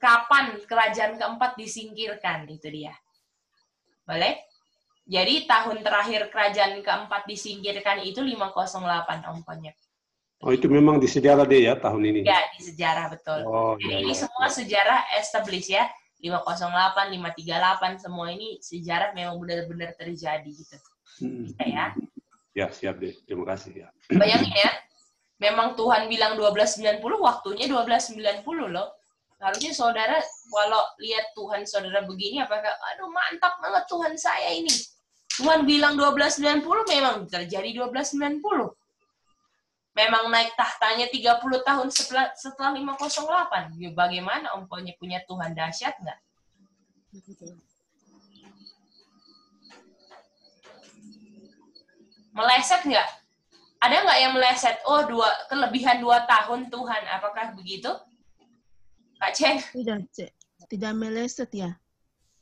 kapan kerajaan keempat disingkirkan, itu dia. Boleh? Jadi, tahun terakhir kerajaan keempat disingkirkan itu 508, Om Konyek. Oh, itu memang di sejarah deh ya, tahun ini? Ya, di sejarah, betul. Oh, jadi ini semua sejarah established ya. 508, 538, semua ini sejarah memang benar-benar terjadi gitu. Bisa ya? Ya, siap deh. Terima kasih ya. Bayangin ya, memang Tuhan bilang 1290, waktunya 1290 loh. Harusnya saudara, kalau lihat Tuhan saudara begini, apakah, aduh mantap banget Tuhan saya ini. Tuhan bilang 1290, memang terjadi 1290. Memang naik tahtanya 30 tahun setelah 508. Ya, bagaimana Om Konyek punya Tuhan dahsyat nggak? Meleset nggak? Ada nggak yang meleset? Oh, kelebihan 2 tahun Tuhan. Apakah begitu? Kak Chen? Tidak, Cek. Tidak meleset ya.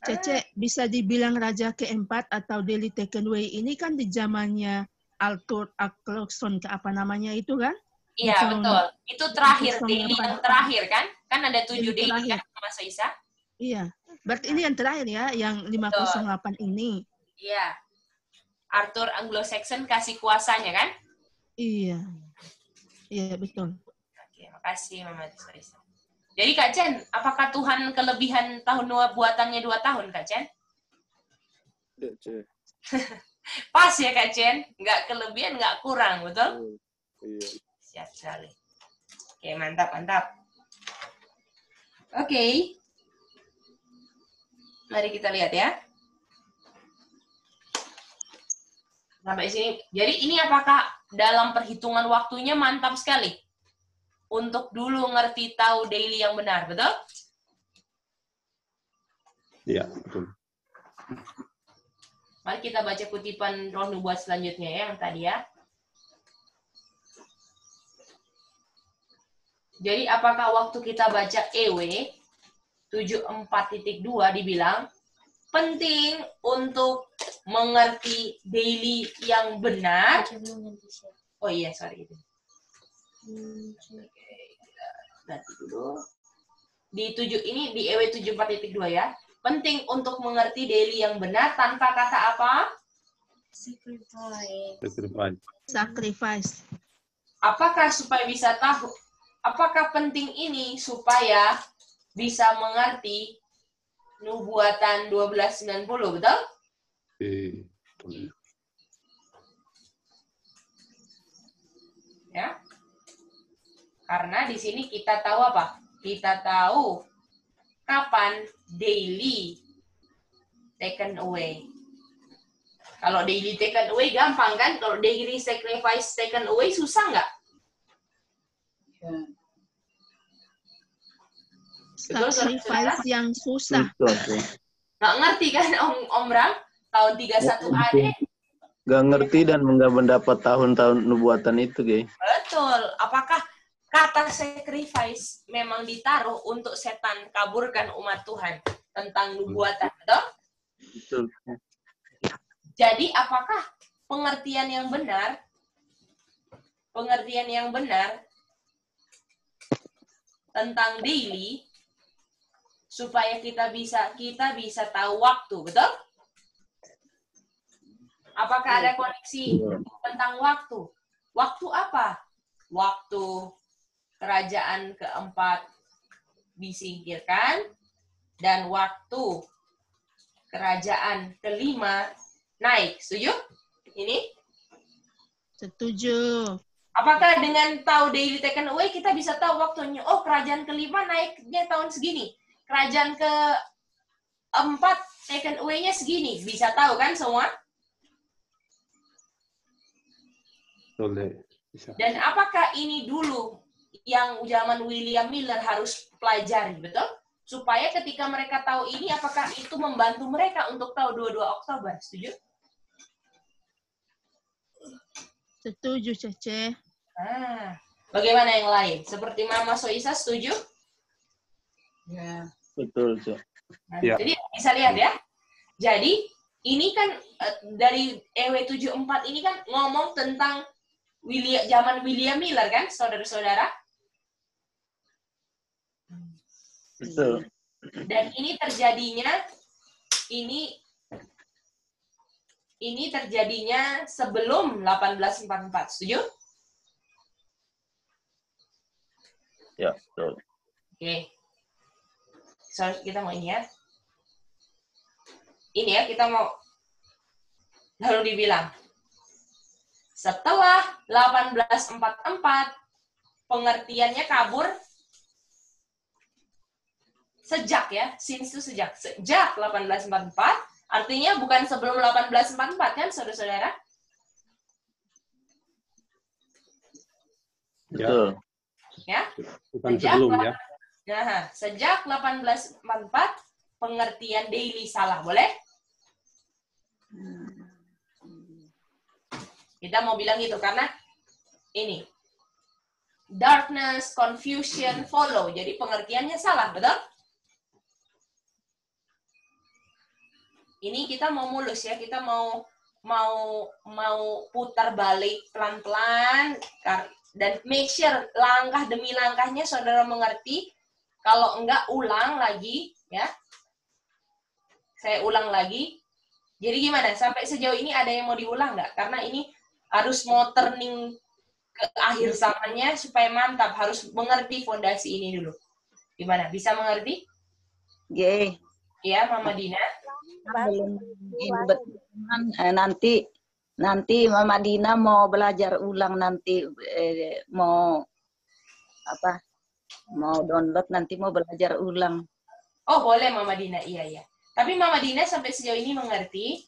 Cece, bisa dibilang raja keempat atau daily taken away ini kan di zamannya Arthur Clarkson, apa namanya itu kan? Iya, betul. Itu terakhir, daily yang terakhir kan? Kan ada 7 daily kan, Mas Isa? Iya. Berarti ini yang terakhir ya, yang 508 ini. Iya. Arthur Anglo-Saxon kasih kuasanya kan? Iya. Iya, betul. Oke, makasih Mama Isa. Jadi Kak Chen, apakah Tuhan kelebihan tahun buatannya 2 tahun, Kak Chen? Tidak, Cek. Pas ya Kak Chen, nggak kelebihan, nggak kurang, betul? Iya. Siap sekali. Oke, mantap, mantap. Oke. Mari kita lihat ya. Sampai sini. Jadi ini apakah dalam perhitungan waktunya mantap sekali? Untuk dulu ngerti tahu daily yang benar, betul? Iya, betul. Mari kita baca kutipan Roh Nubuat selanjutnya ya, yang tadi ya. Jadi apakah waktu kita baca EW 74.2 dibilang penting untuk mengerti daily yang benar. Oh iya, sorry. Oke, nanti dulu. Di 7 ini di EW 74.2 ya. Penting untuk mengerti daily yang benar tanpa kata apa? Sacrifice. Apakah supaya bisa tahu? Apakah penting ini supaya bisa mengerti Nubuatan 1290, betul? Ya. Karena di sini kita tahu apa? Kita tahu kapan daily taken away. Kalau daily taken away gampang kan? Kalau daily sacrifice taken away susah nggak? Sacrifice yang susah. Nggak ngerti kan Om Bram? Tahun 31 AD. Nggak ngerti dan nggak mendapat tahun-tahun nubuatan itu, Gay. Betul. Apakah kata sacrifice memang ditaruh untuk setan kaburkan umat Tuhan tentang nubuatan, betul? Betul. Jadi apakah pengertian yang benar tentang daily supaya kita bisa tahu waktu, betul? Apakah ada koneksi tentang waktu? Waktu apa? Waktu kerajaan keempat disingkirkan dan waktu kerajaan kelima naik. Setuju? Ini? Setuju. Apakah dengan tahu daily taken away kita bisa tahu waktunya? Oh, kerajaan kelima naiknya tahun segini. Kerajaan keempat taken away-nya segini. Bisa tahu kan semua? Bisa. Dan apakah ini dulu yang zaman William Miller harus pelajari, betul? Supaya ketika mereka tahu ini, apakah itu membantu mereka untuk tahu 22 Oktober? Setuju? Setuju, Cece. Bagaimana yang lain? Seperti Mama Soisa, setuju? Ya. Betul, Cek. Ya. Jadi bisa lihat ya. Jadi ini kan dari EW74 ini kan ngomong tentang zaman William Miller kan, saudara-saudara? Betul. Dan ini terjadinya ini terjadinya sebelum 1844. Setuju? Ya, betul. Oke. So, kita mau ini ya. Ini ya, kita mau lalu dibilang. Setelah 1844, pengertiannya kabur sejak ya, since itu sejak 1844, artinya bukan sebelum 1844 kan, saudara-saudara? Betul. Ya. Bukan sebelum ya. Nah, sejak 1844 pengertian daily salah, boleh? Kita mau bilang gitu karena ini darkness, confusion, follow. Jadi pengertiannya salah, betul? Ini kita mau mulus ya, kita mau putar balik pelan-pelan dan make sure langkah demi langkahnya saudara mengerti. Kalau enggak ulang lagi ya. Saya ulang lagi. Jadi gimana? Sampai sejauh ini ada yang mau diulang nggak? Karena ini harus mau turning ke akhir zamannya supaya mantap. Harus mengerti fondasi ini dulu. Gimana? Bisa mengerti? G. Ya, Mama Dina. Belum nanti Mama Dina mau belajar ulang nanti mau apa? Mau download nanti mau belajar ulang. Oh, boleh Mama Dina. Iya. Tapi Mama Dina sampai sejauh ini mengerti?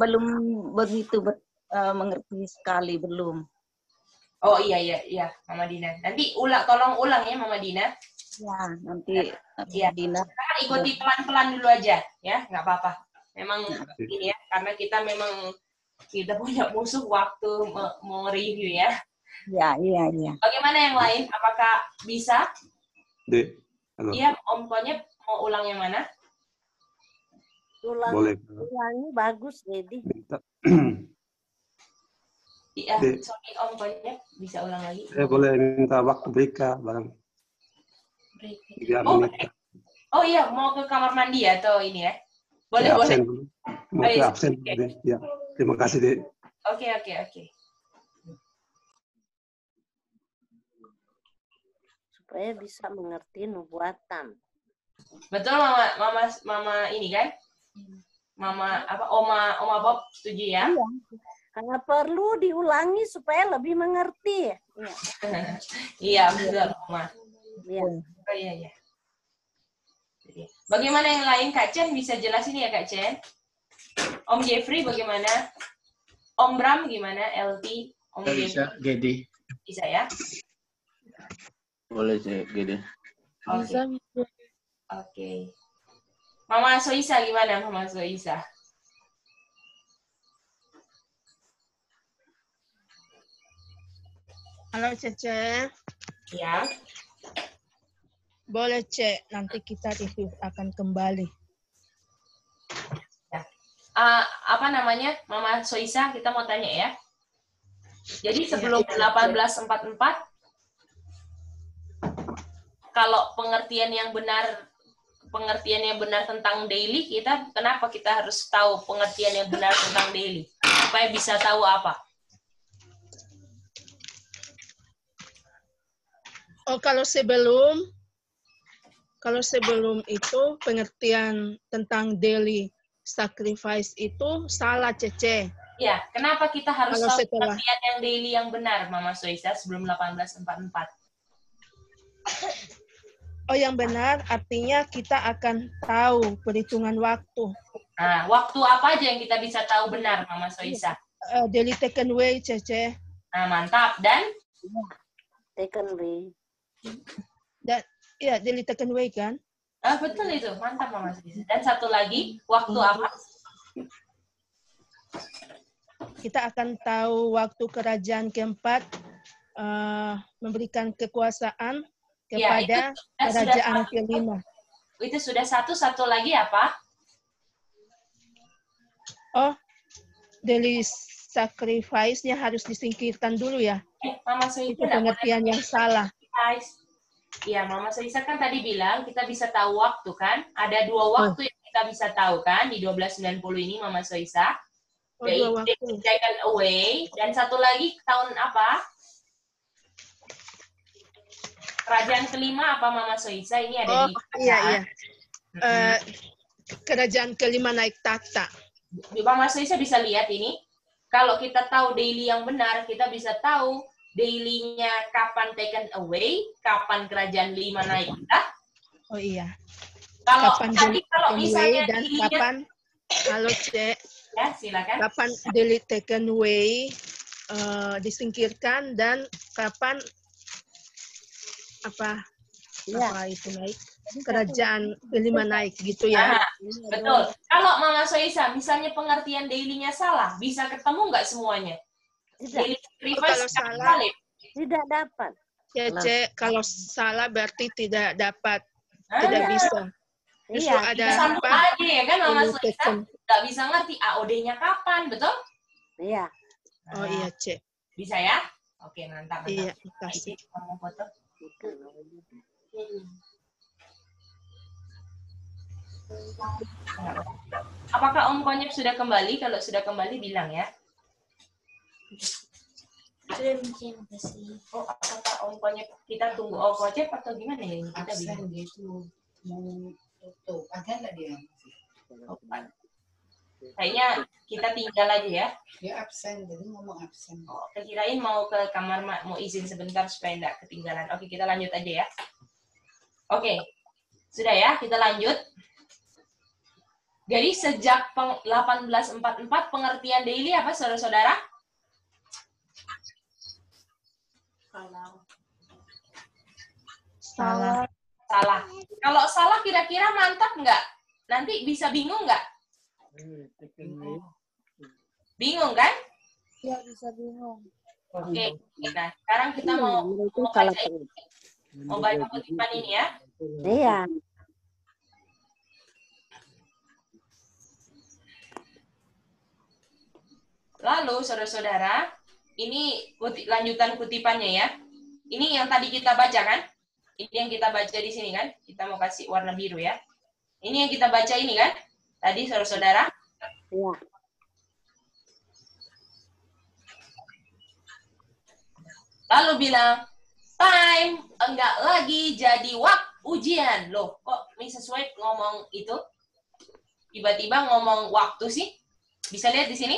Belum begitu mengerti sekali, belum. Oh iya Mama Dina. Nanti tolong ulang ya Mama Dina. Ya, nanti ya. Dina. Kita ikuti pelan-pelan dulu aja ya, nggak apa-apa. Memang ini ya, karena kita punya musuh waktu mau review ya. Iya. Bagaimana yang lain? Apakah bisa? Halo. Iya, Om Konyep mau ulang yang mana? Boleh. Ulangi bagus, Dedi. Minta. Iya, sorry Om Konyep, bisa ulang lagi. Boleh minta waktu break barang. Break. 3 menit. Oh iya, mau ke kamar mandi atau ini ya? Boleh, Saya boleh. absen dulu. Mau ke absen. Okay. Ya. Terima kasih, Dek. Oke. Supaya bisa mengerti nubuatan. Betul mama ini kan? Mama Oma Bob setuju ya? Iya. Karena perlu diulangi supaya lebih mengerti. Iya, betul, Mama. Iya. Oh iya. Bagaimana yang lain, Kak Chen bisa jelasin ya, Kak Chen? Om Jeffrey bagaimana? Om Bram gimana? LT? Om Bisa, Gedi. Bisa ya? Boleh sih, Gede. Oke. Mama Soisa gimana, Mama Soisa? Halo Cece. Ya. Boleh Cek, nanti kita review akan kembali. Ya. Apa namanya, Mama Soisa, kita mau tanya ya. Jadi sebelum 1844, kalau pengertian yang benar tentang daily, kenapa kita harus tahu pengertian yang benar tentang daily? Supaya bisa tahu apa? Oh, kalau sebelum itu pengertian tentang daily sacrifice itu salah, Cece. Ya, kenapa kita harus Kalau tahu pengertian yang daily yang benar, Mama Soisa, sebelum 1844? Oh, yang benar artinya kita akan tahu perhitungan waktu. Nah, waktu apa aja yang kita bisa tahu benar, Mama Soisa? Daily taken away, Cece. Nah, mantap. Dan? Taken away. Dan ya, daily taken away kan? Betul itu, mantap Mama Soisa. Dan satu lagi, waktu apa? Kita akan tahu waktu kerajaan keempat memberikan kekuasaan kepada kerajaan kelima. Itu sudah satu lagi apa? Oh, daily sacrifice-nya harus disingkirkan dulu ya. Mama Soisa itu pengertian yang salah. Iya, Mama Soisa kan tadi bilang kita bisa tahu waktu kan? Ada 2 waktu yang kita bisa tahu kan di 1290 ini, Mama Soisa. Yaitu taken away. Dan satu lagi tahun apa? Kerajaan kelima apa, Mama Soisa? Ini ada di iya. Kerajaan kelima naik takhta. Mama Soisa bisa lihat ini. Kalau kita tahu daily yang benar, kita bisa tahu daily-nya kapan taken away, kapan kerajaan kelima naik takhta. Oh iya. Kalau misalnya dan kapan, halo Cek. Ya, silakan. Kapan daily taken away disingkirkan dan kapan apa itu naik? Kerajaan kelima naik gitu ya. Betul. Kalau Mama Soisa, misalnya pengertian daily-nya salah, bisa ketemu nggak semuanya? Daily kalau salah, tidak dapat. Cece, kalau salah berarti tidak dapat, tidak bisa. Justru ada apa? Aja ya kan Mama Soisa, nggak bisa ngerti AOD-nya kapan, betul? Iya. Oh iya, Cek. Bisa ya? Oke, mantap. Iya, makasih. Mau foto? Apakah Om Konyep sudah kembali? Kalau sudah kembali bilang ya. Terima kasih. Oh, apakah Om Konyep kita tunggu Om Konyep atau gimana ya ini? Kita bilang gitu. Mau tutup. Ada nggak dia? Kayaknya kita tinggal aja ya. Dia absen, jadi ngomong absen. Oh, kirain mau ke kamar, mau izin sebentar supaya enggak ketinggalan. Oke, kita lanjut aja ya. Oke, sudah ya, kita lanjut. Jadi sejak 1844 pengertian daily apa, saudara-saudara? Salah. Salah. Kalau salah kira-kira mantap nggak? Nanti bisa bingung nggak? Bingung kan? Ya, bisa bingung. Oke. Nah, sekarang kita mau baca kutipan ini ya. Iya. Lalu, saudara-saudara, ini lanjutan kutipannya ya. Ini yang tadi kita baca kan? Ini yang kita baca di sini kan? Kita mau kasih warna biru ya. Ini yang kita baca ini kan? Tadi, saudara-saudara. Iya. Lalu bilang, time enggak lagi jadi waktu ujian. Loh, kok Mrs. White ngomong itu? Tiba-tiba ngomong waktu sih? Bisa lihat di sini?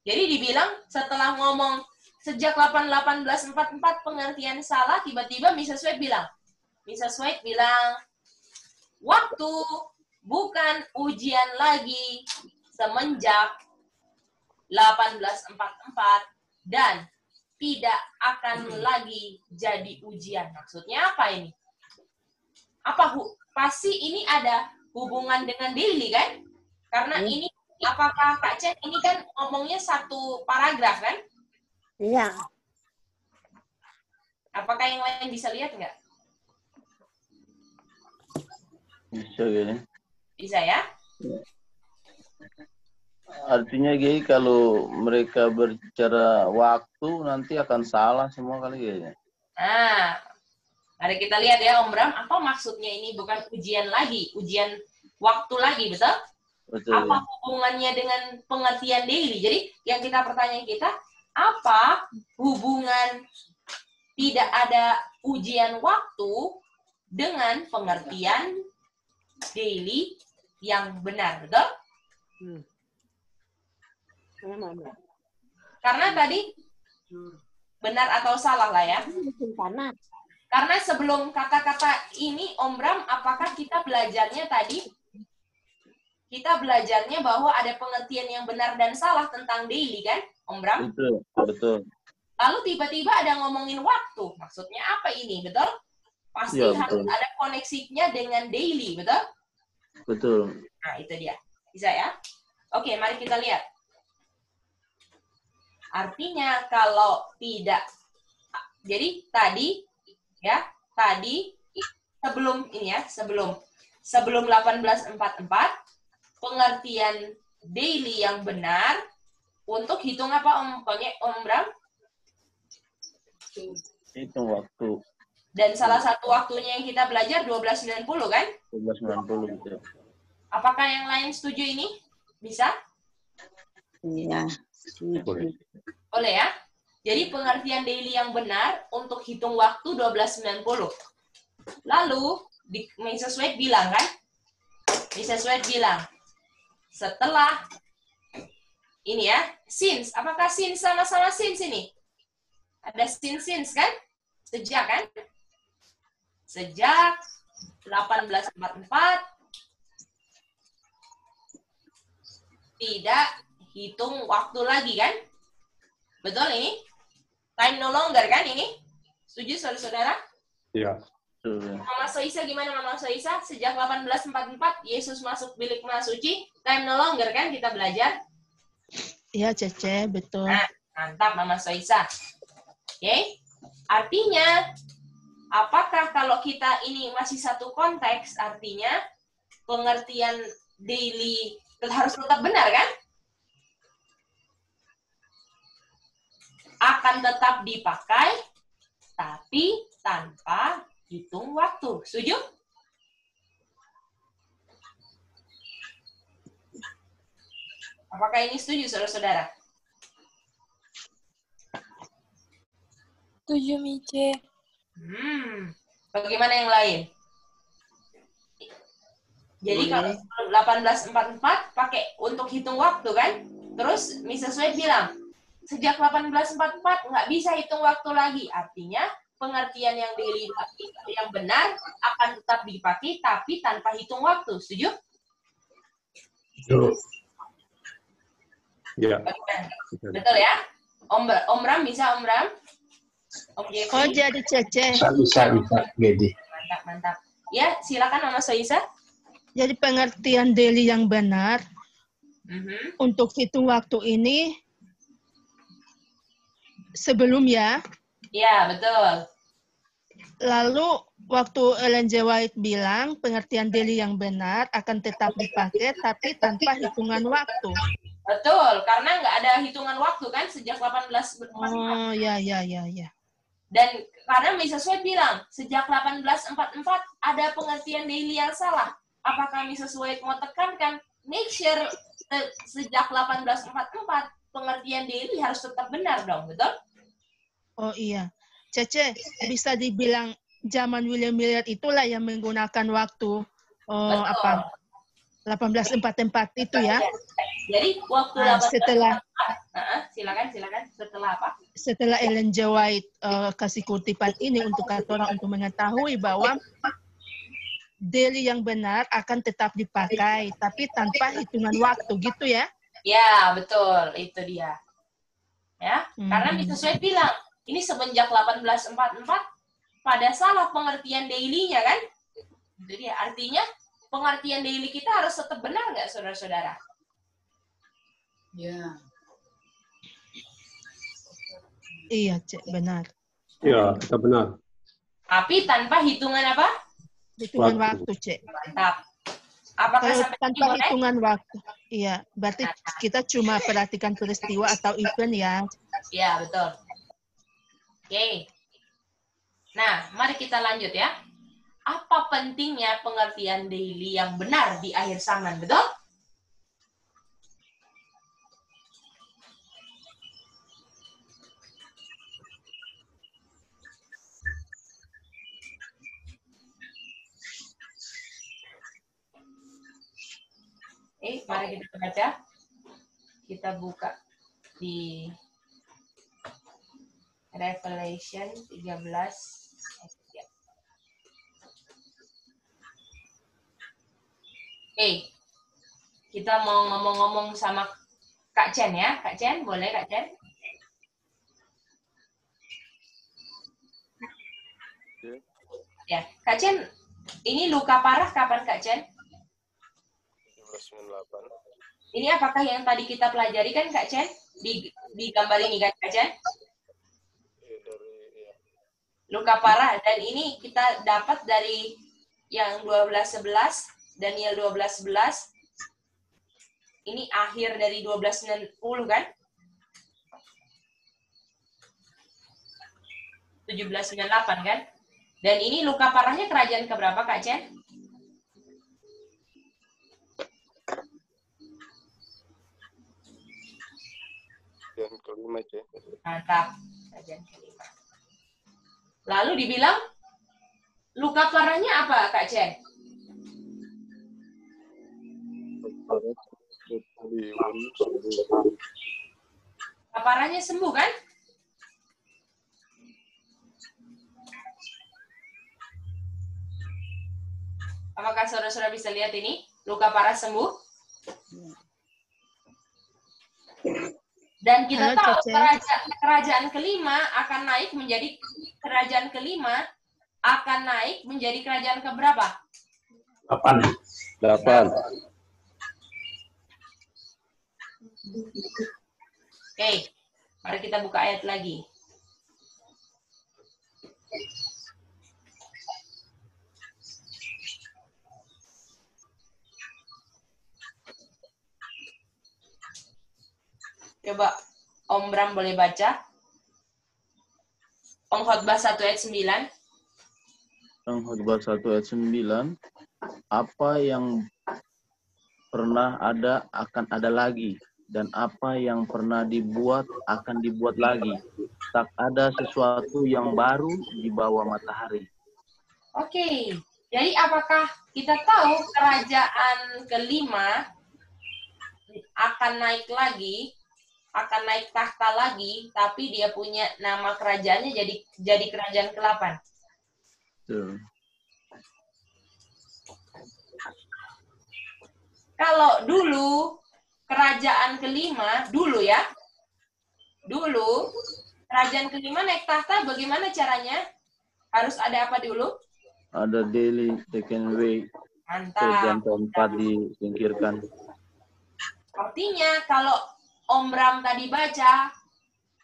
Jadi dibilang setelah ngomong sejak 1844 pengertian salah, tiba-tiba Mrs. White bilang, waktu bukan ujian lagi semenjak 1844 dan tidak akan lagi jadi ujian. Maksudnya apa ini? Pasti ini ada hubungan dengan daily kan? Karena ini, apakah Kak Chen, ini kan ngomongnya satu paragraf kan? Iya. Apakah yang lain bisa lihat nggak? Bisa gini. Bisa ya? Artinya Gay, kalau mereka berbicara waktu nanti akan salah semua kali kayaknya. Nah, mari kita lihat ya Om Bram, apa maksudnya ini bukan ujian lagi, ujian waktu lagi, betul? Betul. Apa hubungannya dengan pengertian daily? Jadi yang kita pertanyaan kita, apa hubungan tidak ada ujian waktu dengan pengertian daily yang benar, betul? Karena tadi benar atau salah lah ya. Karena sebelum kata-kata ini, Om Bram, apakah kita belajarnya tadi? Kita belajarnya bahwa ada pengertian yang benar dan salah tentang daily kan, Om Bram? Betul, betul. Lalu tiba-tiba ada ngomongin waktu. Maksudnya apa ini, betul? Pasti Ya, harus betul. ada koneksinya dengan daily, betul? Betul. Nah, itu dia. Bisa ya? Oke, mari kita lihat. Artinya kalau tidak, jadi tadi sebelum ini ya, sebelum 1844 pengertian daily yang benar untuk hitung apa Om Bram? Hitung waktu. Dan salah satu waktunya yang kita belajar 12.90 kan? 12.90 gitu. Apakah yang lain setuju ini? Bisa? Iya. Boleh ya? Jadi pengertian daily yang benar untuk hitung waktu 12.90. Lalu Mrs. White bilang kan? Mrs. White bilang, setelah ini ya, since. Apakah since sama-sama since ini? Ada since kan? Sejak kan? Sejak 1844 tidak hitung waktu lagi kan? Betul ini? Time no longer kan ini? Setuju saudara-saudara? Iya. Mama Soisa gimana Mama Soisa? Sejak 1844 Yesus masuk bilik maha suci, time no longer kan kita belajar? Iya Cece, betul. Nah, mantap Mama Soisa. Oke? Artinya, apakah kalau kita ini masih satu konteks, artinya pengertian daily harus tetap benar kan? Akan tetap dipakai, tapi tanpa hitung waktu. Setuju? Apakah ini setuju, saudara-saudara? Setuju, Mice. Bagaimana yang lain? Jadi kalau 1844 pakai untuk hitung waktu kan? Terus Mrs. White bilang, sejak 1844 nggak bisa hitung waktu lagi. Artinya pengertian yang daily yang benar akan tetap dipakai tapi tanpa hitung waktu. Setuju? Betul. Ya. Betul ya? Om Ram bisa Om Ram? Om Jeffrey? Oh jadi Cece. Bisa, Gedi. Mantap. Ya, silakan Mama Soisa. Jadi pengertian daily yang benar untuk hitung waktu ini sebelum ya. Ya, betul. Lalu waktu Ellen G. White bilang pengertian daily yang benar akan tetap dipakai tapi tanpa hitungan waktu. Betul, karena nggak ada hitungan waktu kan sejak 1844. Oh, ya. Dan karena Mrs. White bilang, sejak 1844 ada pengertian daily yang salah. Apakah Mrs. White mau tekankan, make sure sejak 1844 pengertian daily harus tetap benar dong, betul? Oh iya. Cece, bisa dibilang zaman William Millard itulah yang menggunakan waktu 1844 itu ya. Jadi waktu setelah silakan setelah apa? Setelah Ellen G. White kasih kutipan ini untuk orang untuk mengetahui bahwa daily yang benar akan tetap dipakai tapi tanpa hitungan waktu gitu ya. Ya, betul, itu dia. Ya, karena Mrs. White bilang ini semenjak 1844 pada salah pengertian daily-nya kan? Itu dia. Artinya pengertian daily kita harus tetap benar nggak, saudara-saudara? Ya. Iya, Cek, benar. Iya, kita benar. Tapi tanpa hitungan apa? Hitungan waktu, Cek. Mantap. Apakah kalau sampai tanpa hitungan waktu? Iya, berarti kita cuma perhatikan peristiwa atau event ya. Iya, betul. Oke. Nah, mari kita lanjut ya. Apa pentingnya pengertian daily yang benar di akhir zaman, betul? Mari kita baca. Kita buka di Revelation 13. Kita mau ngomong-ngomong sama Kak Chen ya. Kak Chen, boleh Kak Chen? Ya, Kak Chen, ini luka parah kapan Kak Chen? 1798. Ini apakah yang tadi kita pelajari kan Kak Chen? Di gambar ini kan Kak Chen? Luka parah, dan ini kita dapat dari yang 12:11, Daniel 12:11. Ini akhir dari 12:90 kan? 17:98 kan? Dan ini luka parahnya kerajaan keberapa Kak Chen? Kerajaan kelima, Cek. Mantap. Kerajaan kelima. Lalu dibilang luka parahnya apa Kak Chen? Luka parahnya sembuh kan? Apakah saudara-saudara bisa lihat ini? Luka parah sembuh. Dan kita tahu kerajaan kelima akan naik menjadi kerajaan kelima akan naik menjadi kerajaan keberapa? 8. Oke, mari kita buka ayat lagi. Coba Om Bram boleh baca. Pengkhotbah 1 ayat 9. Pengkhotbah 1 ayat 9. Apa yang pernah ada akan ada lagi, dan apa yang pernah dibuat akan dibuat lagi. Tak ada sesuatu yang baru di bawah matahari. Oke, jadi apakah kita tahu kerajaan kelima akan naik lagi? Akan naik tahta lagi, tapi dia punya nama kerajaannya jadi kerajaan ke-8. Kalau dulu kerajaan kelima, dulu kerajaan kelima naik tahta bagaimana caranya? Harus ada apa dulu? Ada daily, second way, kerajaan keempat disingkirkan. Artinya kalau Om Bram tadi baca,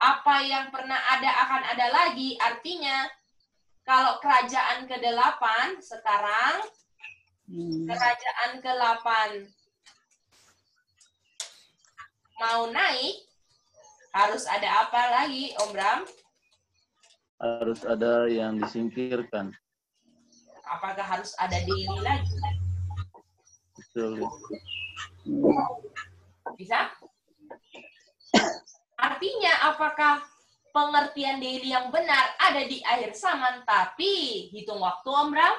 apa yang pernah ada akan ada lagi, artinya kalau kerajaan ke-8 sekarang, kerajaan ke-8 mau naik, harus ada apa lagi, Om Bram? Harus ada yang disingkirkan. Apakah harus ada daily lagi? Betul. Bisa? Artinya apakah pengertian daily yang benar ada di akhir zaman tapi hitung waktu, Om Bram?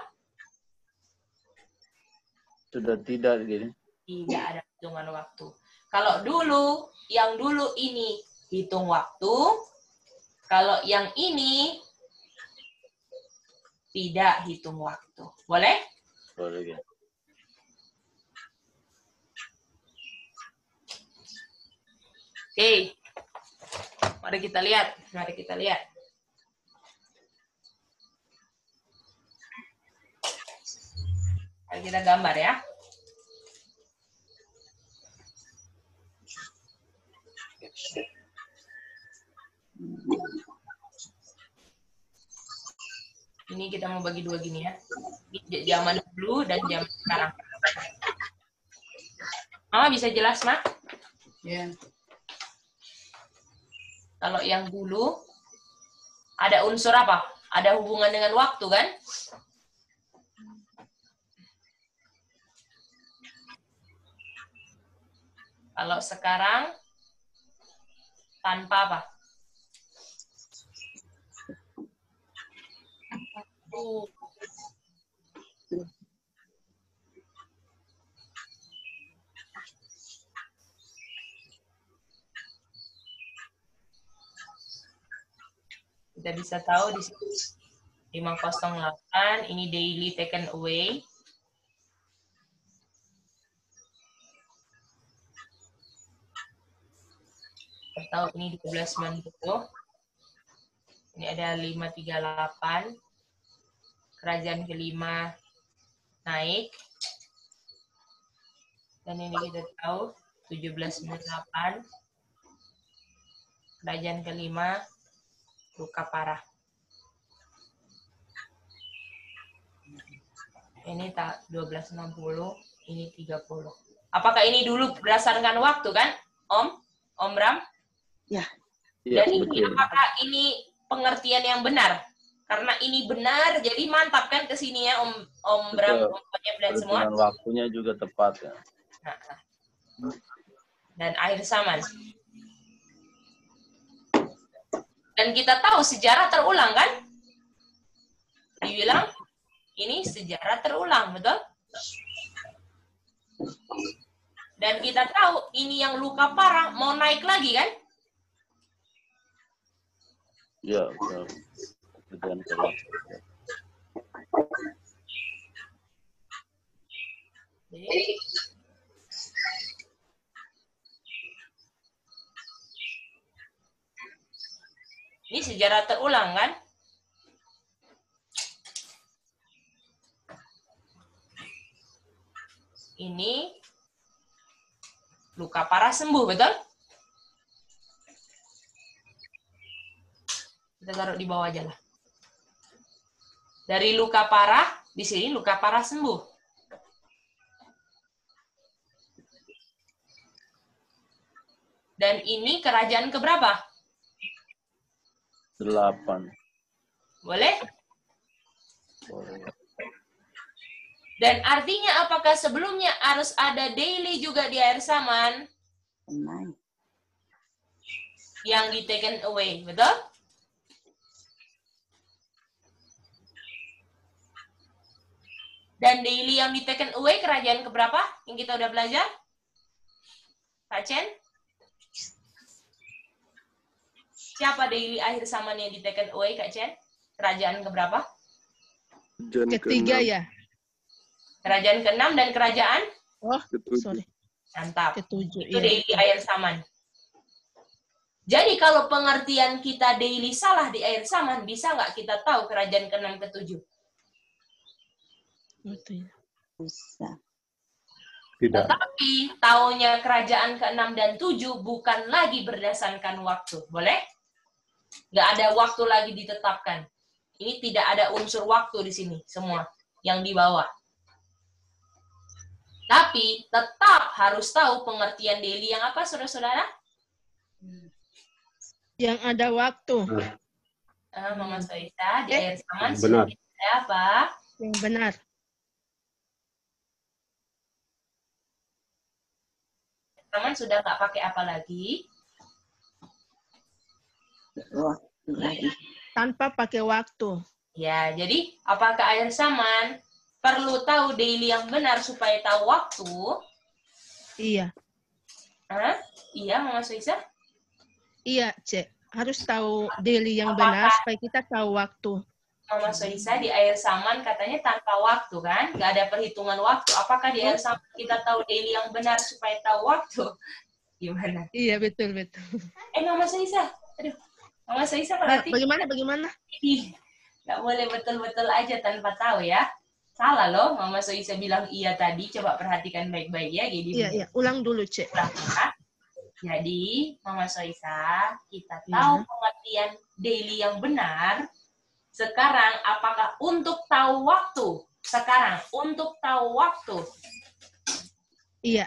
Sudah tidak gitu. Tidak ada hitungan waktu. Kalau dulu, yang dulu ini hitung waktu, kalau yang ini tidak hitung waktu. Boleh? Boleh ya. Oke. Mari kita lihat. Mari kita lihat. Mari kita gambar ya. Ini kita mau bagi dua gini ya. Zaman dulu dan zaman sekarang. Mama bisa jelas, Mak? Ya. Kalau yang dulu ada unsur apa? Ada hubungan dengan waktu kan? Kalau sekarang tanpa apa? Kita bisa tahu di situ 508 ini daily taken away. Kita tahu ini 1390. Ini ada 538. Kerajaan kelima naik. Dan ini kita tahu 1798. Kerajaan kelima luka parah. Ini tak 1260, ini 30. Apakah ini dulu berdasarkan waktu kan, Om Bram? Ya. Dan ini apakah ini pengertian yang benar? Karena ini benar, jadi mantap kan ke sini ya, Om Bram, dan semua. Dan waktunya juga tepat ya. Dan akhir zaman. Dan kita tahu sejarah terulang kan? Dibilang ini sejarah terulang, betul? Dan kita tahu ini yang luka parah mau naik lagi kan? Ya, betul. Dan jadi ini sejarah terulang kan? Ini luka parah sembuh, betul? Kita taruh di bawah aja lah. Dari luka parah, di sini luka parah sembuh. Dan ini kerajaan keberapa? 8. Boleh? Boleh. Dan artinya apakah sebelumnya harus ada daily juga di akhir zaman? Yang di taken away, betul? Dan daily yang di taken away kerajaan keberapa? Yang kita udah belajar? Kak Chen? Siapa daily akhir zaman yang di taken away, Kak Chen? Kerajaan keberapa? Ketiga ya. Kerajaan ke-6 dan kerajaan? Oh, sorry. Mantap. Ketujuh. Itu daily akhir zaman. Jadi kalau pengertian kita daily salah di akhir zaman, bisa nggak kita tahu kerajaan ke-6 ke-7? Betul. Bisa. Tidak. Tetapi tahunnya kerajaan ke-6 dan 7 bukan lagi berdasarkan waktu. Boleh? Nggak ada waktu lagi ditetapkan. Ini tidak ada unsur waktu di sini semua yang di bawah. Tapi tetap harus tahu pengertian daily yang apa, saudara-saudara? Yang ada waktu. Mama Soisa, di akhir zaman Benar. sudah apa? Yang benar. Zaman sudah nggak pakai apa lagi? Waktu lagi. Tanpa pakai waktu. Ya, jadi apakah akhir zaman perlu tahu daily yang benar supaya tahu waktu? Iya. Hah? Iya, Mama Soisa? Iya, Cek. Harus tahu daily yang benar supaya kita tahu waktu. Mama Soisa di akhir zaman katanya tanpa waktu kan? Nggak ada perhitungan waktu. Apakah di akhir zaman kita tahu daily yang benar supaya tahu waktu? Gimana? Iya, betul. Mama Soisa. Aduh. Mama Soisa berarti... Bagaimana? Nggak boleh betul-betul aja tanpa tahu ya. Salah loh, Mama Soisa bilang iya tadi. Coba perhatikan baik-baik ya. Iya. Ulang dulu, Cek. Jadi, Mama Soisa, kita tahu pengertian daily yang benar. Sekarang, apakah untuk tahu waktu? Sekarang, untuk tahu waktu. Iya.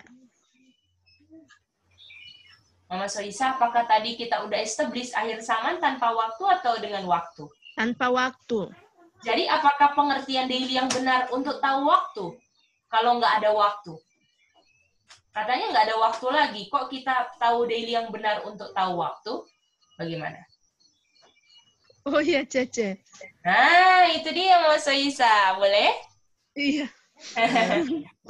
Mama Soisa, apakah tadi kita udah establish akhir zaman tanpa waktu atau dengan waktu? Tanpa waktu. Jadi, apakah pengertian daily yang benar untuk tahu waktu? Kalau nggak ada waktu. Katanya nggak ada waktu lagi. Kok kita tahu daily yang benar untuk tahu waktu? Bagaimana? Oh iya, Cece. Nah, itu dia Mama Soisa. Boleh? Iya.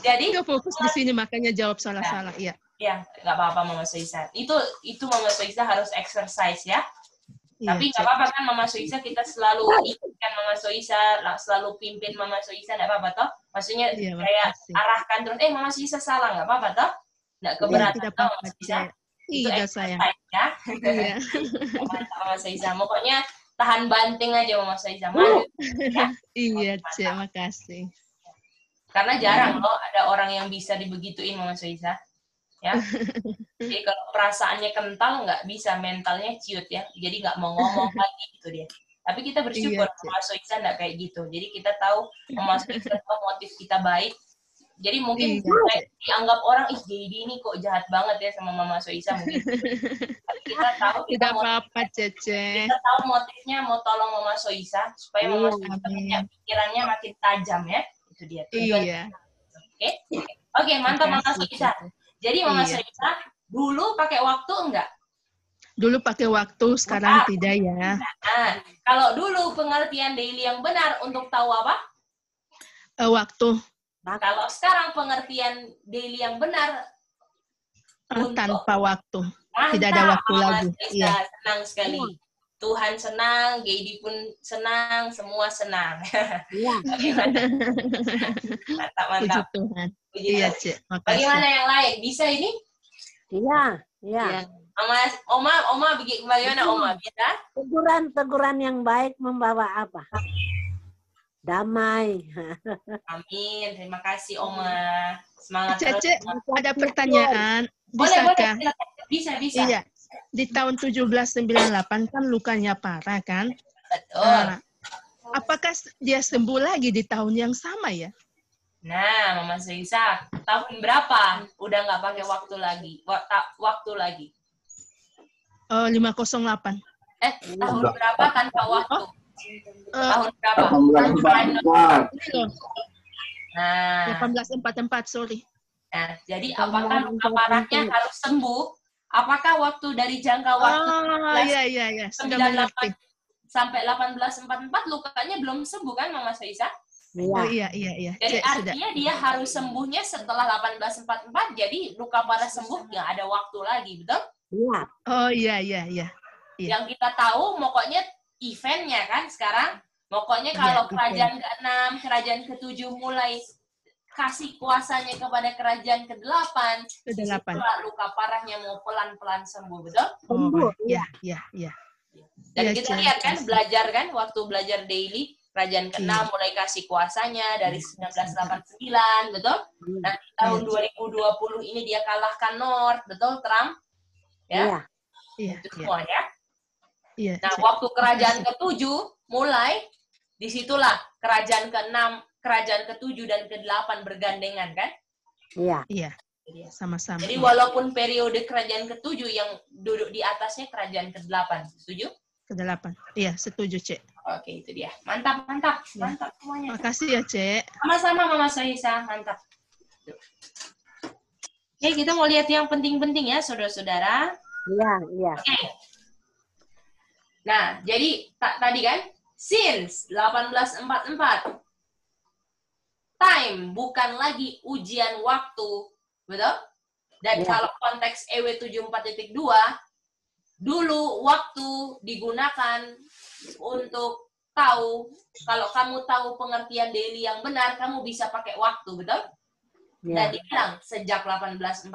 Jadi nggak fokus di sini makanya jawab salah-salah. Iya. Ya, nggak apa-apa Mama Soisa. Itu Mama Soisa harus exercise ya. Iya, Tapi nggak apa-apa kan Mama Soisa, kita selalu ikutkan Mama Soisa, selalu pimpin Mama Soisa, nggak apa-apa toh? Maksudnya kayak arahkan terus, Mama Soisa salah, nggak apa-apa toh? Nggak keberatan toh Mama Soisa? Itu exercise ya. Iya. Mama Soisa, pokoknya tahan banting aja Mama Soisa. Maju. Ya? Iya, Cek, makasih. Karena jarang loh ada orang yang bisa dibegituin Mama Soisa. Ya, jadi kalau perasaannya kental nggak bisa, mentalnya ciut ya, jadi nggak mau ngomong lagi gitu dia. Tapi kita bersyukur Mama Soisa nggak kayak gitu, jadi kita tahu Mama Soisa tahu motif kita baik, jadi mungkin dianggap orang jadi ini kok jahat banget ya sama Mama Soisa mungkin. Tapi kita tahu tidak apa-apa, Cece. Kita tahu motifnya mau tolong Mama Soisa supaya Mama Soisa punya pikirannya makin tajam ya, itu dia. Iya. Oke, mantap Mama Soisa. Jadi Mama Soisa, dulu pakai waktu enggak? Dulu pakai waktu, sekarang tidak ya. Nah, kalau dulu pengertian daily yang benar untuk tahu apa? Waktu. Kalau sekarang pengertian daily yang benar tanpa waktu. Mantap, tidak ada waktu Mama lagi. Soisa, Iya. senang sekali. Tuhan senang, Geidi pun senang, semua senang. Iya. Mantap. Puji Tuhan. Iya, Cek. Makasih. Bagaimana yang lain? Bisa ini? Iya. Oma bagaimana Oma? Bisa? Teguran yang baik membawa apa? Damai. Amin. Terima kasih Oma. Semangat Cece, terus. ada pertanyaan. Boleh. Bisa. Iya. Di tahun 1798 kan lukanya parah kan? Betul. Apakah dia sembuh lagi di tahun yang sama ya? Nah, Mama Soisa, tahun berapa udah nggak pakai waktu lagi? Waktu lagi. 508. Tahun berapa tanpa waktu? Tahun berapa? 1844. Nah, 1844, sorry. Nah, jadi apakah luka parahnya harus sembuh? Apakah waktu dari jangka waktu iya. Sudah mengerti. Sampai 1844 lukanya belum sembuh kan Mama Soisa? Iya. Jadi artinya dia harus sembuhnya setelah 1844, jadi luka parah sembuh nggak ada waktu lagi, betul? Iya. Oh iya. Yang kita tahu pokoknya eventnya kan sekarang, pokoknya kalau kerajaan ke-6, kerajaan ke-7 mulai kasih kuasanya kepada kerajaan ke-8, luka parahnya mau pelan-pelan sembuh, betul? Iya. Dan kita lihat kan, belajar kan, waktu belajar daily, kerajaan ke-6 mulai kasih kuasanya dari 1989, betul? Nah, di tahun 2020 ini dia kalahkan North, betul, Trump? Ya? Itu semua ya? Iya. Nah, waktu kerajaan ke-7 mulai, disitulah kerajaan ke-6, kerajaan ke-7 dan ke-8 bergandengan kan? Iya. Iya. Sama-sama. Jadi walaupun periode kerajaan ke-7 yang duduk di atasnya kerajaan ke-8. Setuju? Ke-8. Iya, setuju, Cek. Oke, itu dia. Mantap, mantap. Mantap semuanya. Makasih ya, Cek. Sama-sama, Mama Sohisa. Mantap. Oke, kita mau lihat yang penting-penting ya, saudara-saudara. Iya, iya. Oke. Nah, jadi tadi kan, since 1844. Time, bukan lagi ujian waktu. Betul? Dan kalau konteks EW 74.2, dulu waktu digunakan untuk tahu, kalau kamu tahu pengertian daily yang benar, kamu bisa pakai waktu, betul? Dan dibilang, sejak 1844,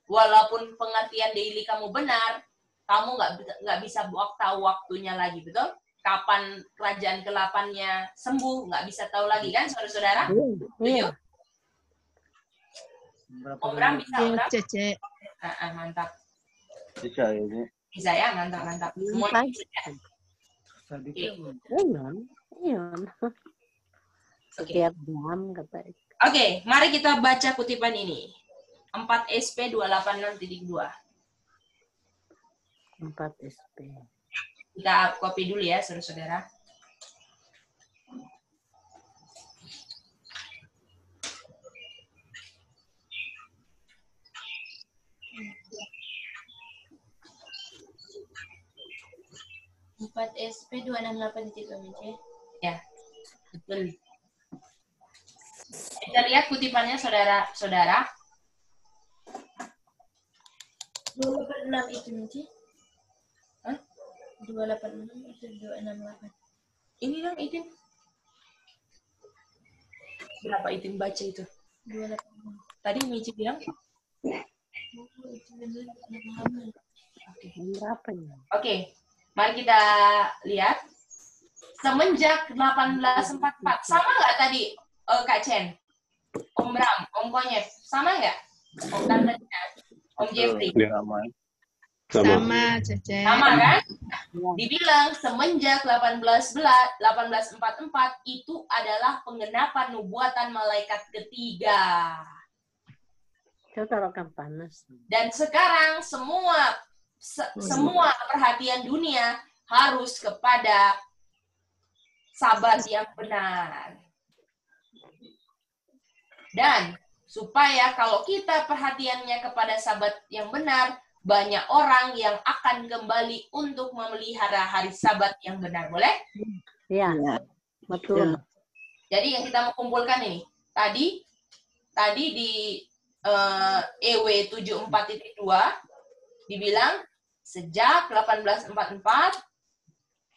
walaupun pengertian daily kamu benar, kamu nggak bisa tahu waktunya lagi, betul? Kapan kerajaan ke-8-nya sembuh, nggak bisa tahu lagi, kan, saudara-saudara? Setuju? Om Bram bisa, Om Bram? Cek. Mantap. Bisa ya, Bu. Bisa ya, mantap, mantap. Semuanya bisa ya? Iya. Setiap jam kata. Oke, mari kita baca kutipan ini. 4 SP 286.2. 4 SP. Kita copy dulu ya, saudara-saudara. Empat SP 268.2 Ya, betul. Kita lihat kutipannya, saudara-saudara. 286 itu Mici. Hah? 286 atau 268? Ini dong, Itin. Berapa Itin baca itu? 286. Tadi Mici bilang? Berapa ya? Oke, mari kita lihat. Semenjak 1844, sama nggak tadi Kak Chen? Om Bram, Om Konyet, sama nggak? Om Tantenya, Om Jeffrey? Sama, Cece. Sama kan? Dibilang semenjak 1844 itu adalah penggenapan nubuatan malaikat ketiga. Coba taruhkan panas. Dan sekarang semua perhatian dunia harus kepada sabat yang benar. Dan supaya kalau kita perhatiannya kepada sabat yang benar, banyak orang yang akan kembali untuk memelihara hari sabat yang benar. Boleh? Iya, betul. Jadi yang kita mau kumpulkan ini, tadi di EW 74.2 dibilang sejak 1844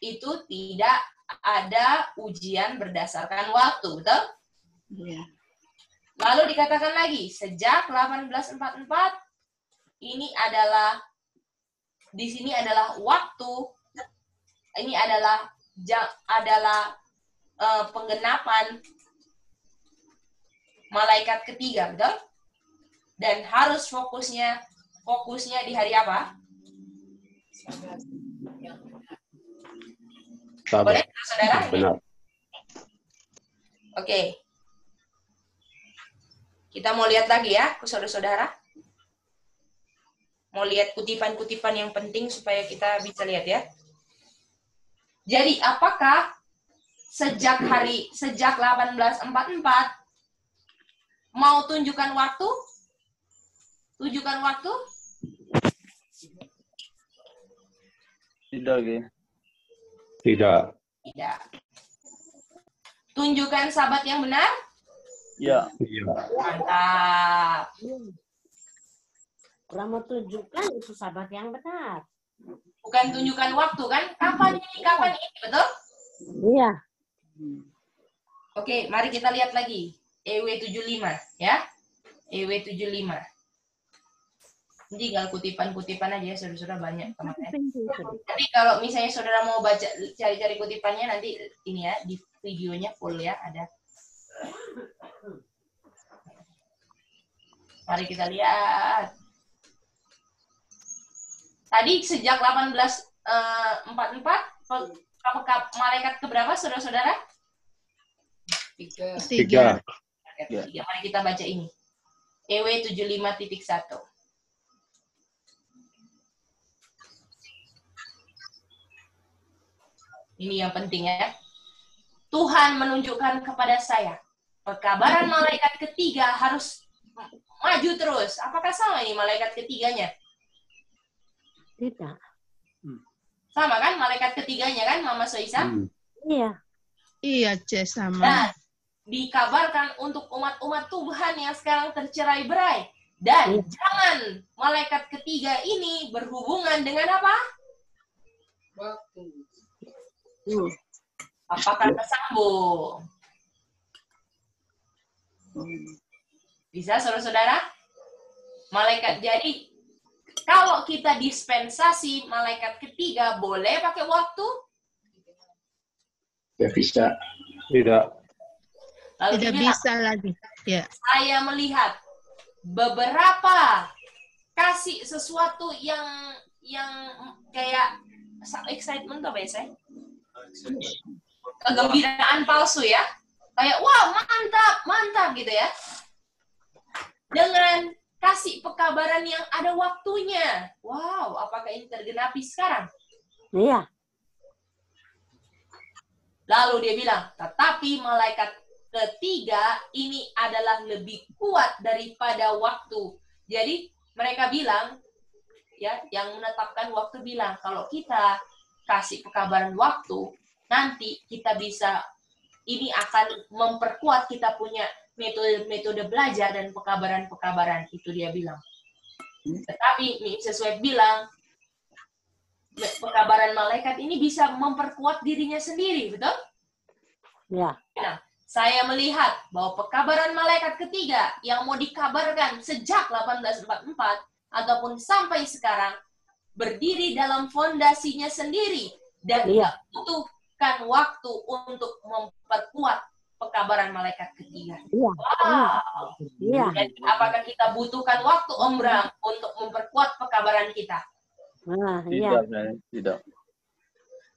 itu tidak ada ujian berdasarkan waktu, betul? Iya. Lalu dikatakan lagi, sejak 1844 ini adalah di sini adalah waktu, ini adalah penggenapan malaikat ketiga, betul? Dan harus fokusnya di hari apa? Boleh, saudara? Benar. Oke. Kita mau lihat lagi ya, saudara-saudara. Mau lihat kutipan-kutipan yang penting supaya kita bisa lihat ya. Jadi, apakah sejak 1844 mau tunjukkan waktu? Tunjukkan waktu? Tidak, ya. Tidak. Tidak. Tunjukkan sabat yang benar? Ya. Mantap. Kurang mau tunjukkan itu sahabat yang benar. Bukan tunjukkan waktu kan? Kapan ini, betul? Iya. Oke, mari kita lihat lagi. EW 75, ya. EW 75. Ini tinggal kutipan-kutipan aja ya, saudara-saudara banyak teman-teman. Jadi kalau misalnya saudara mau baca cari-cari kutipannya nanti ini ya di videonya full ya ada. Mari kita lihat. Tadi sejak 1844 malaikat keberapa saudara-saudara? Tiga. Mari kita baca ini. EW 75.1. Ini yang penting ya. Tuhan menunjukkan kepada saya, pekabaran malaikat ketiga harus maju terus. Apakah sama ini malaikat ketiganya? Tidak. Sama kan malaikat ketiganya kan, Mama Soisa? Iya. Iya, C, sama. Dan dikabarkan untuk umat-umat Tuhan yang sekarang tercerai-berai. Dan jangan malaikat ketiga ini berhubungan dengan apa? Waktu. Apakah tersambung? Bisa, saudara-saudara? Malaikat, jadi kalau kita dispensasi malaikat ketiga, boleh pakai waktu? Tidak bisa. Tidak. Lalu Tidak dibilang, bisa lagi. Ya. saya melihat beberapa kasih sesuatu yang kayak excitement apa ya saya? Kegembiraan palsu ya. Kayak wah mantap gitu ya. Dengan kasih pekabaran yang ada waktunya. Wow, apakah ini tergenapi sekarang? Iya. Lalu dia bilang, tetapi malaikat ketiga ini adalah lebih kuat daripada waktu. Jadi mereka bilang, ya, yang menetapkan waktu bilang, kalau kita kasih pekabaran waktu, nanti kita bisa, ini akan memperkuat kita punya metode belajar dan pekabaran-pekabaran, itu dia bilang. Tetapi Mrs. Webb bilang, pekabaran malaikat ini bisa memperkuat dirinya sendiri, betul? Ya. Nah, saya melihat bahwa pekabaran malaikat ketiga yang mau dikabarkan sejak 1844 ataupun sampai sekarang berdiri dalam fondasinya sendiri dan tidak butuhkan waktu untuk memperkuat pekabaran malaikat ketiga. Wow. Dan apakah kita butuhkan waktu, Om Bram, untuk memperkuat pekabaran kita? Tidak.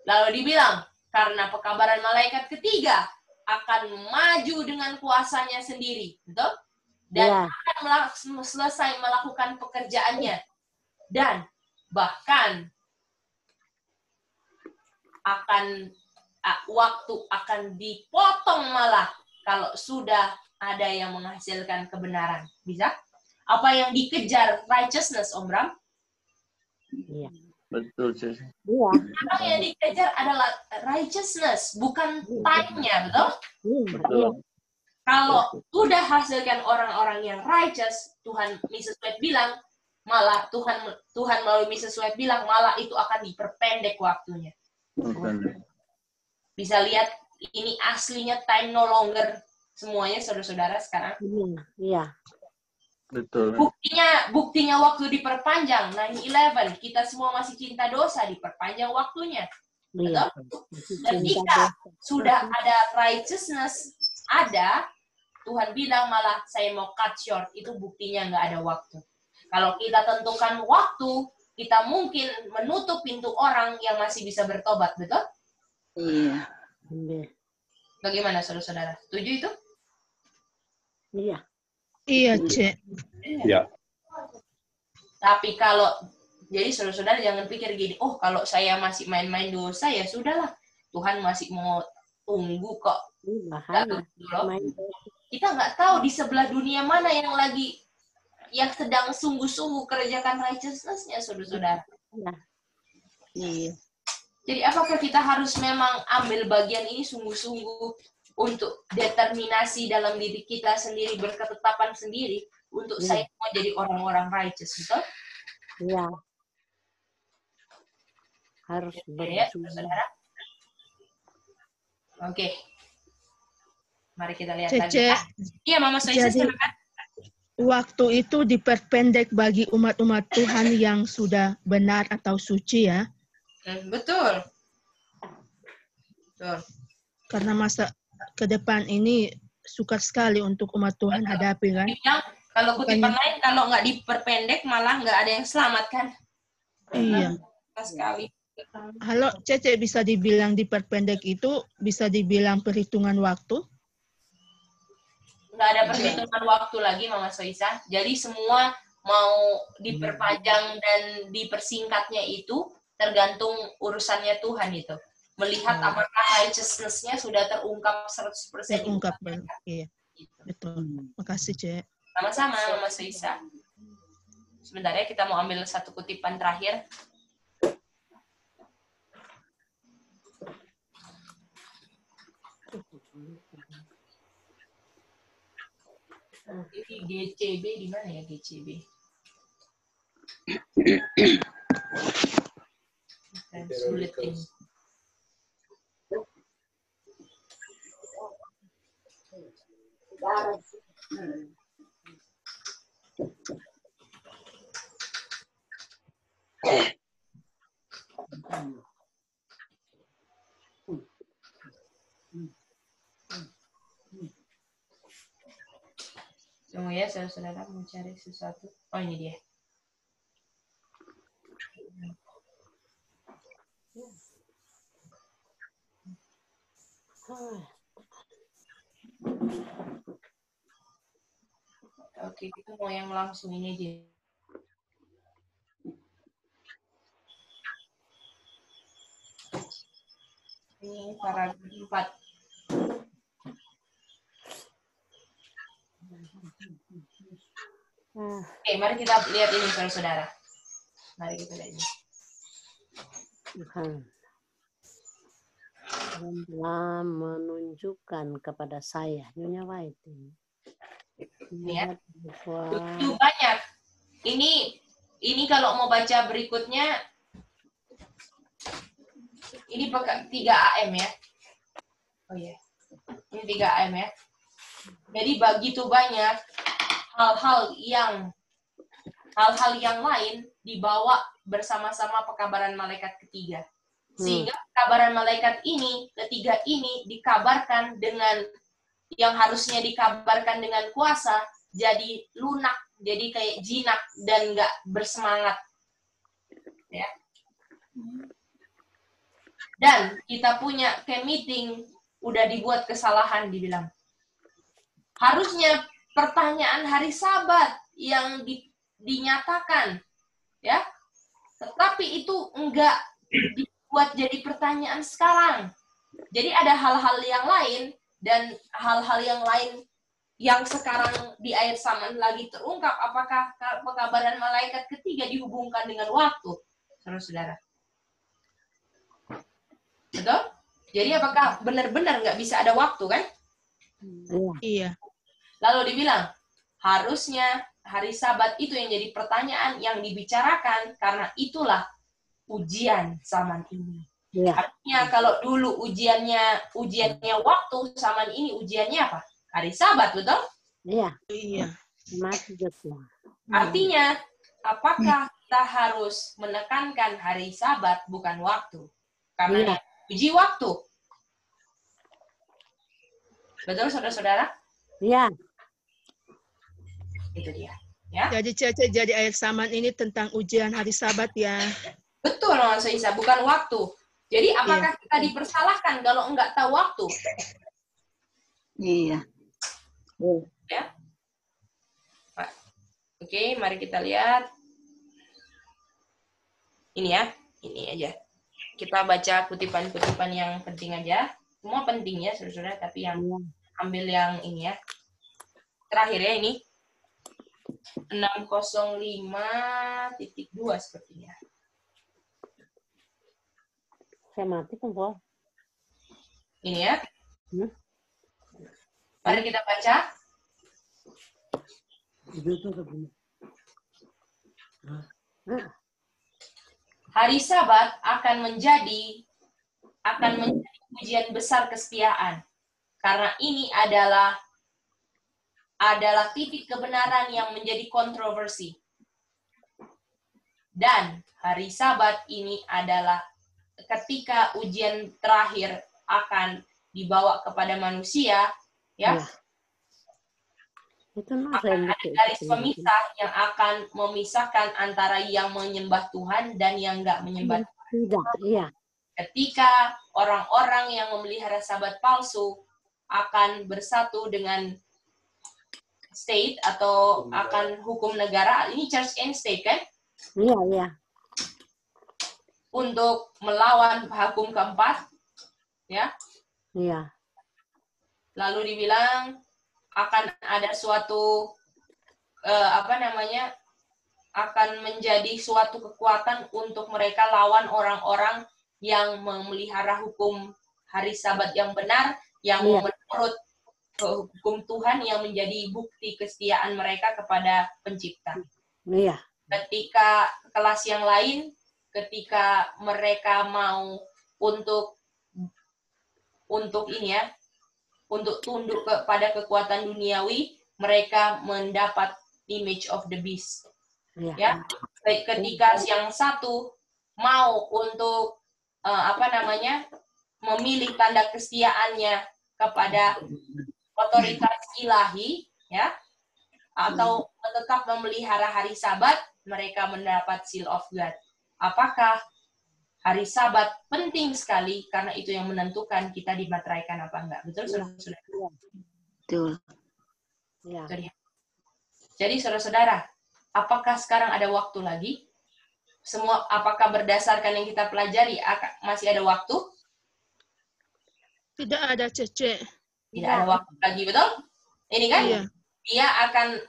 Lalu dibilang, karena pekabaran malaikat ketiga akan maju dengan kuasanya sendiri, betul? Dan akan selesai melakukan pekerjaannya. Dan bahkan waktu akan dipotong malah kalau sudah ada yang menghasilkan kebenaran. Bisa? Apa yang dikejar? Righteousness, Om Bram? Iya. Betul, Sis. Iya. Apa yang dikejar adalah righteousness, bukan time-nya, betul? Iya. Kalau sudah hasilkan orang-orang yang righteous, Tuhan Mrs. White bilang, malah Tuhan melalui Mrs. White bilang, malah itu akan diperpendek waktunya. Bisa lihat, ini aslinya time no longer semuanya, saudara-saudara, sekarang. Iya. Betul. Buktinya waktu diperpanjang, 9/11, kita semua masih cinta dosa, diperpanjang waktunya. Betul? Ketika sudah ada righteousness, Tuhan bilang malah saya mau cut short, itu buktinya nggak ada waktu. Kalau kita tentukan waktu, kita mungkin menutup pintu orang yang masih bisa bertobat, betul? Iya. Bagaimana saudara-saudara? Setuju itu? Iya. Iya, Cek. Ya. Tapi kalau, jadi saudara-saudara jangan pikir gini, oh kalau saya masih main-main dosa, ya sudahlah. Tuhan masih mau tunggu kok. Kita nggak tahu di sebelah dunia mana yang sedang sungguh-sungguh kerjakan righteousness-nya, saudara-saudara. Iya. Jadi apakah kita harus memang ambil bagian ini sungguh-sungguh untuk determinasi dalam diri kita sendiri, berketetapan sendiri, untuk saya mau jadi orang-orang righteous, betul? Iya. Harus saudara. Oke. Mari kita lihat Cece, lagi. Iya, Mama Soisa, silakan. Waktu itu diperpendek bagi umat-umat Tuhan yang sudah benar atau suci ya. Betul. Betul. Karena masa ke depan ini sukar sekali untuk umat Tuhan hadapi kan. Kalau kutipan lain, kalau nggak diperpendek malah nggak ada yang selamat kan. Iya. Sekali. Halo, Cece, bisa dibilang diperpendek itu bisa dibilang perhitungan waktu? nggak ada perhitungan waktu lagi, Mama Soisa. Jadi semua mau diperpanjang dan dipersingkatnya itu tergantung urusannya Tuhan itu. Melihat apakah righteousness-nya sudah terungkap 100%. Terungkap, iya. Betul. Makasih, Cek. Sama-sama, Mama Soisa. Sebentar ya, kita mau ambil satu kutipan terakhir. Ini GCB di mana ya GCB? Sulit ini. Tunggu ya, saudara mencari sesuatu. Oh, ini dia. Oke, kita mau yang langsung ini aja. Ini paragraf 4. Oke, mari kita lihat ini, saudara. Mari kita lihat ini. Tuhan telah menunjukkan kepada saya, Nyonya White ini. Ya. Begitu banyak. Ini kalau mau baca berikutnya, ini 3 AM ya. Oh iya. Ini 3 AM ya. Jadi begitu banyak hal-hal yang lain dibawa bersama-sama pekabaran malaikat ketiga. Sehingga pekabaran malaikat ini, ketiga ini dikabarkan dengan yang harusnya dikabarkan dengan kuasa, jadi lunak, jadi kayak jinak dan nggak bersemangat. Ya. Dan kita punya camp meeting, udah dibuat kesalahan, dibilang. Harusnya pertanyaan hari Sabat yang dinyatakan, ya, tetapi itu enggak dibuat jadi pertanyaan sekarang. Jadi ada hal-hal yang lain, dan hal-hal yang lain yang sekarang di ayat Saman lagi terungkap, apakah pekabaran malaikat ketiga dihubungkan dengan waktu, saudara-saudara? Betul? Jadi apakah benar-benar nggak bisa ada waktu, kan? Iya. Lalu dibilang, harusnya hari Sabat itu yang jadi pertanyaan yang dibicarakan, karena itulah ujian zaman ini. Ya. Artinya kalau dulu ujiannya waktu, zaman ini ujiannya apa? Hari Sabat, betul? Iya. Iya. Artinya, apakah kita harus menekankan hari Sabat bukan waktu? Karena uji waktu. Betul, saudara-saudara? Iya. Itu dia. Ya. Jadi ayat Saman ini tentang ujian hari Sabat ya. Betul, Mas Isa, bukan waktu. Jadi apakah kita dipersalahkan kalau enggak tahu waktu? Iya. Ya. Oke, mari kita lihat. Ini ya, ini aja. Kita baca kutipan-kutipan yang penting aja. Semua penting ya, saudara-saudara, tapi yang ambil yang ini ya. Terakhir ya ini. 605.2 sepertinya. Saya mati kumpul. Ini ya. Mari kita baca. Hari Sabat akan menjadi ujian besar kesetiaan. Karena ini adalah titik kebenaran yang menjadi kontroversi. Dan hari Sabat ini adalah ketika ujian terakhir akan dibawa kepada manusia, ya. Akan ada garis pemisah yang akan memisahkan antara yang menyembah Tuhan dan yang enggak menyembah Tuhan. Iya. Ketika orang-orang yang memelihara Sabat palsu akan bersatu dengan state atau akan hukum negara. Ini church and state kan? Iya, iya. Untuk melawan hukum keempat, ya. Iya. Lalu dibilang akan ada suatu akan menjadi suatu kekuatan untuk mereka lawan orang-orang yang memelihara hukum hari Sabat yang benar, yang menurut hukum Tuhan yang menjadi bukti kesetiaan mereka kepada Pencipta. Iya. Ketika kelas yang lain, ketika mereka mau untuk ini ya, untuk tunduk kepada kekuatan duniawi, mereka mendapat image of the beast. Ya, ketika yang satu mau untuk memilih tanda kesetiaannya kepada otoritas ilahi, ya, atau tetap memelihara hari Sabat, mereka mendapat seal of God. Apakah hari Sabat penting sekali karena itu yang menentukan kita dimateraikan apa enggak? Betul, saudara-saudara? Betul. Ya. Jadi saudara-saudara, apakah sekarang ada waktu lagi? Semua, apakah berdasarkan yang kita pelajari masih ada waktu? Tidak ada, Cece. Tidak ada waktu lagi, betul? Ini kan, dia akan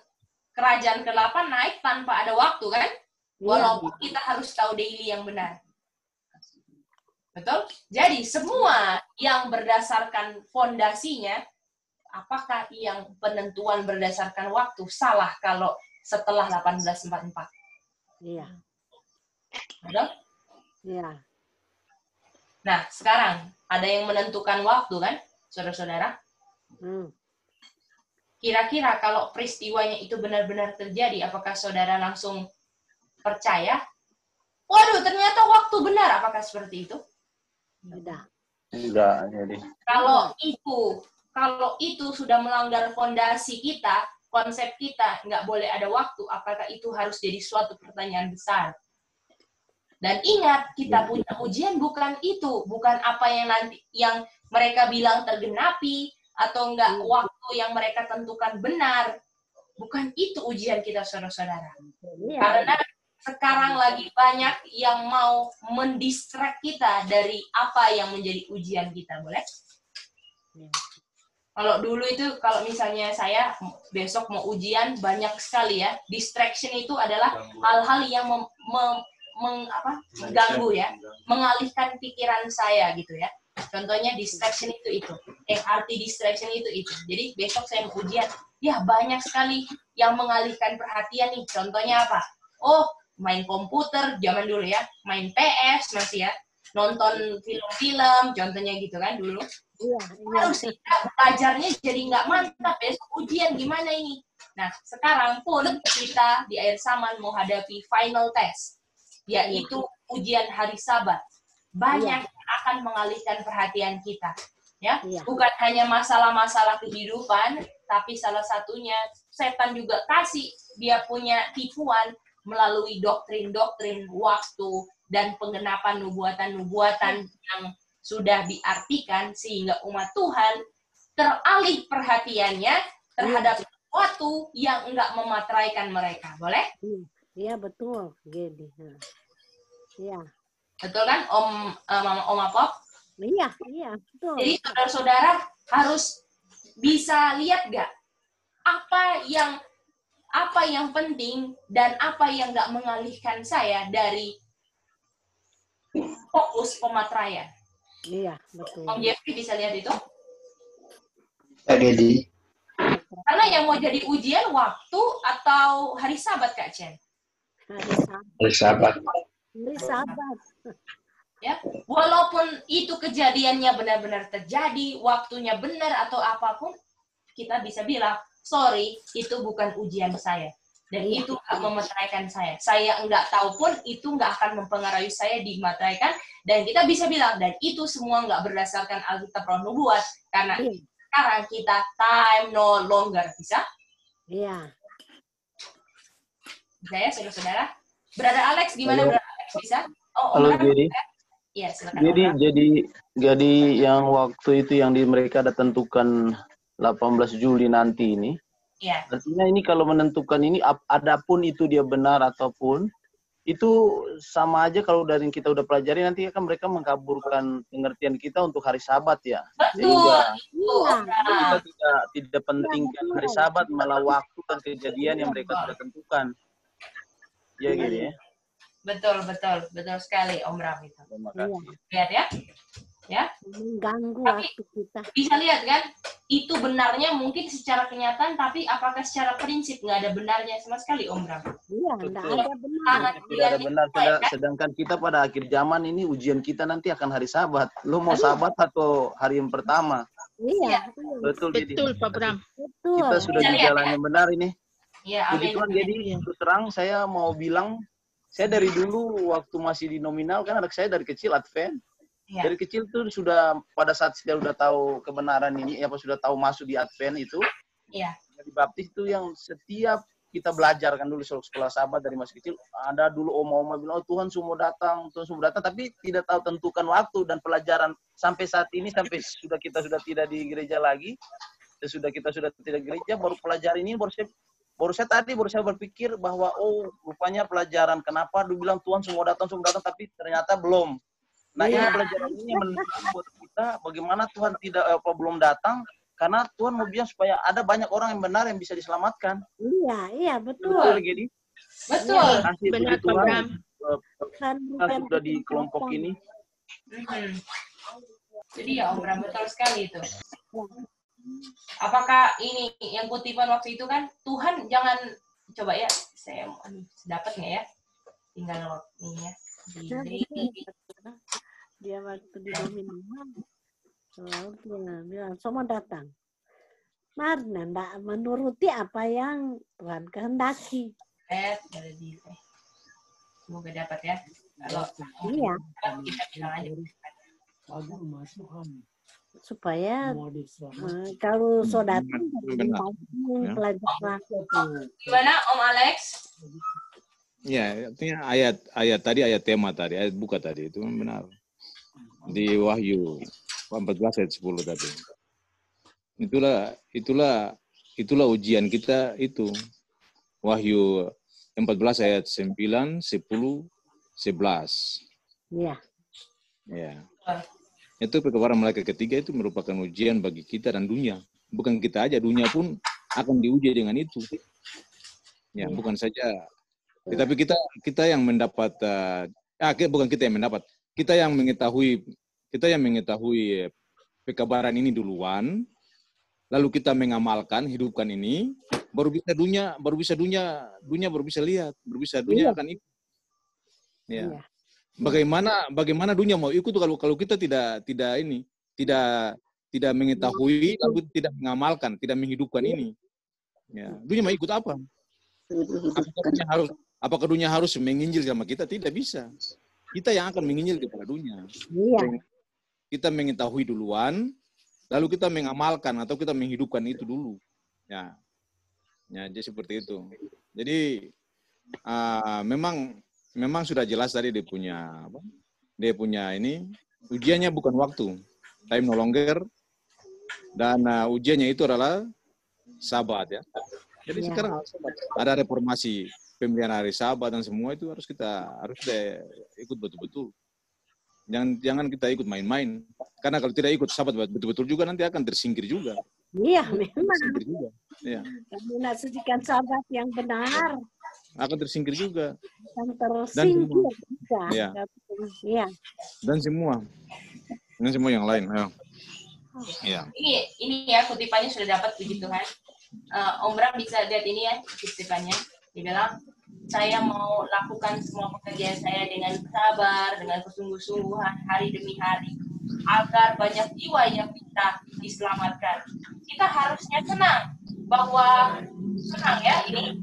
kerajaan ke-8 naik tanpa ada waktu, kan? Walaupun kita harus tahu daily yang benar. Betul? Jadi, semua yang berdasarkan fondasinya, apakah yang penentuan berdasarkan waktu salah kalau setelah 1844? Iya. Betul? Iya. Nah, sekarang ada yang menentukan waktu, kan, saudara-saudara? Kira-kira kalau peristiwanya itu benar-benar terjadi, apakah saudara langsung percaya? Waduh, ternyata waktu benar. Apakah seperti itu? Tidak. Enggak, jadi. Kalau itu sudah melanggar fondasi kita, konsep kita, nggak boleh ada waktu, apakah itu harus jadi suatu pertanyaan besar? Dan ingat, kita punya ujian bukan itu, bukan apa yang nanti yang mereka bilang tergenapi atau enggak waktu yang mereka tentukan benar. Bukan itu ujian kita, saudara-saudara. Karena sekarang lagi banyak yang mau mendistract kita dari apa yang menjadi ujian kita, boleh? Kalau dulu itu, kalau misalnya saya besok mau ujian, banyak sekali ya. Distraction itu adalah hal-hal yang mengganggu ya, mengalihkan pikiran saya gitu ya. Contohnya distraction itu. Arti distraction itu. Jadi besok saya mau ujian, ya banyak sekali yang mengalihkan perhatian nih. Contohnya apa? Oh, main komputer zaman dulu ya, main PS masih ya, nonton film-film, contohnya gitu kan dulu. Harus belajarnya jadi nggak mantap, besok ujian gimana ini? Nah, sekarang pun kita di akhir zaman mau hadapi final test, yaitu ujian hari Sabat. Banyak akan mengalihkan perhatian kita, ya. Bukan hanya masalah-masalah kehidupan, tapi salah satunya setan juga kasih dia punya tipuan melalui doktrin-doktrin waktu dan penggenapan nubuatan-nubuatan yang sudah diartikan sehingga umat Tuhan teralih perhatiannya terhadap sesuatu yang enggak memateraikan mereka. Boleh? Iya, betul. Jadi. Iya. Betul kan, Om Apop? Iya, betul. Jadi saudara-saudara harus bisa lihat nggak apa yang penting dan apa yang nggak mengalihkan saya dari fokus pemateraian. Iya, betul. Om Jeffrey bisa lihat itu? Jadi. Karena yang mau jadi ujian waktu atau hari Sabat, Kak Chen? Hari Sabat. Hari Sabat. Ya, walaupun itu kejadiannya benar-benar terjadi, waktunya benar atau apapun, kita bisa bilang, sorry, itu bukan ujian saya. Dan itu nggak memateraikan saya. Saya nggak tahu pun, itu nggak akan mempengaruhi saya dimateraikan. Dan kita bisa bilang, dan itu semua nggak berdasarkan Alkitab Roh Nubuat. Karena sekarang kita time no longer. Bisa? Iya. Bisa ya, saudara-saudara? Brother Alex, gimana Brother Alex? Bisa? Oh, halo, jadi. Iya, silakan. Jadi yang waktu itu yang mereka ada tentukan 18 Juli nanti ini. Iya. Artinya ini kalau menentukan ini, adapun itu dia benar ataupun, itu sama aja kalau dari yang kita udah pelajari, nanti kan mereka mengkaburkan pengertian kita untuk hari Sabat ya. Sehingga kita tidak pentingkan hari Sabat, malah waktu dan kejadian yang mereka sudah tentukan. Ya gini ya. Betul sekali Om Bram itu. Terima kasih. Lihat ya. Ya. Mengganggu Tapi waktu kita. bisa lihat kan, itu benarnya mungkin secara kenyataan, tapi apakah secara prinsip nggak ada benarnya sama sekali Om Bram? Iya, nggak ada benar. Tidak ada benar. Sedangkan kita pada akhir zaman ini ujian kita nanti akan hari Sabat. Lu mau Sabat atau hari yang pertama? Iya. Betul Pak Bram. Betul. Kita sudah di jalan yang benar ini. Iya, Puji Tuhan. Jadi terus terang saya mau bilang, saya dari dulu waktu masih di nominal kan anak saya dari kecil Advent. Ya. Dari kecil tuh sudah pada saat dia udah tahu kebenaran ini, apa sudah tahu masuk di Advent itu, Iya. di baptis itu yang setiap kita belajar kan dulu sekolah Sabat dari masih kecil, ada dulu oma-oma bilang, oh Tuhan semua datang, tapi tidak tahu tentukan waktu dan pelajaran sampai saat ini, sampai kita sudah tidak di gereja lagi, kita sudah tidak di gereja, baru pelajari ini, baru saya berpikir bahwa oh rupanya pelajaran kenapa dibilang Tuhan semua datang, tapi ternyata belum. Nah, ini pelajaran ini yang menentukan buat kita bagaimana Tuhan belum datang, karena Tuhan mau bilang supaya ada banyak orang yang benar yang bisa diselamatkan. Iya, betul. Betul, Gedi. Betul. Benar, Tuhan. Kita sudah di kelompok ini. Jadi ya Om Bram, betul sekali itu. Apakah ini yang kutipan waktu itu kan, Tuhan jangan, coba ya, saya dapat nggak ya? Tinggal ini ya. Dia waktu di dominan selalu dia bilang semua datang karena tidak menuruti apa yang Tuhan kehendaki. Semoga dapat ya. Kalau kita bilang aja. Supaya kalau saudara pelajaran. Gimana Om Alex? Ya, artinya ayat tema tadi, ayat buka tadi itu benar. Di Wahyu 14 ayat 10 tadi. Itulah ujian kita itu. Wahyu 14 ayat 9, 10, 11. Iya. Ya. Itu pekabaran malaikat ketiga itu merupakan ujian bagi kita dan dunia. Bukan kita aja, dunia pun akan diuji dengan itu. Ya, bukan saja. Tetapi kita yang mendapat, bukan kita yang mendapat, kita yang mengetahui pekabaran ini duluan, lalu kita mengamalkan, hidupkan ini, baru bisa dunia lihat, dunia akan ikut. Ya. Bagaimana dunia mau ikut kalau kita tidak mengetahui, lalu tidak mengamalkan, tidak menghidupkan ini. Ya. Dunia mau ikut apa? Apakah dunia harus menginjil sama kita? Tidak bisa. Kita yang akan menginjil kepada dunia. Iya. Kita mengetahui duluan, lalu kita mengamalkan atau kita menghidupkan itu dulu. Ya, jadi seperti itu. Jadi memang sudah jelas tadi dia punya ini ujiannya bukan waktu, time no longer, dan ujiannya itu adalah Sabat ya. Jadi sekarang ada reformasi pemberian hari Sabat dan semua itu harus kita ikut betul-betul. Jangan kita ikut main-main. Karena kalau tidak ikut Sabat betul-betul juga nanti akan tersingkir juga. Iya, memang. Iya. Kamu nak sucikan Sabat yang benar. Akan tersingkir juga. Akan tersingkir juga. Iya. Dan semua yang lain. Ya. Ini ya kutipannya sudah dapat, puji Tuhan. Om Bram bisa lihat ini ya kutipannya. Dia bilang, saya mau lakukan semua pekerjaan saya dengan sabar, dengan kesungguh-sungguhan, hari demi hari, agar banyak jiwa yang bisa diselamatkan. Kita harusnya senang, senang ya ini.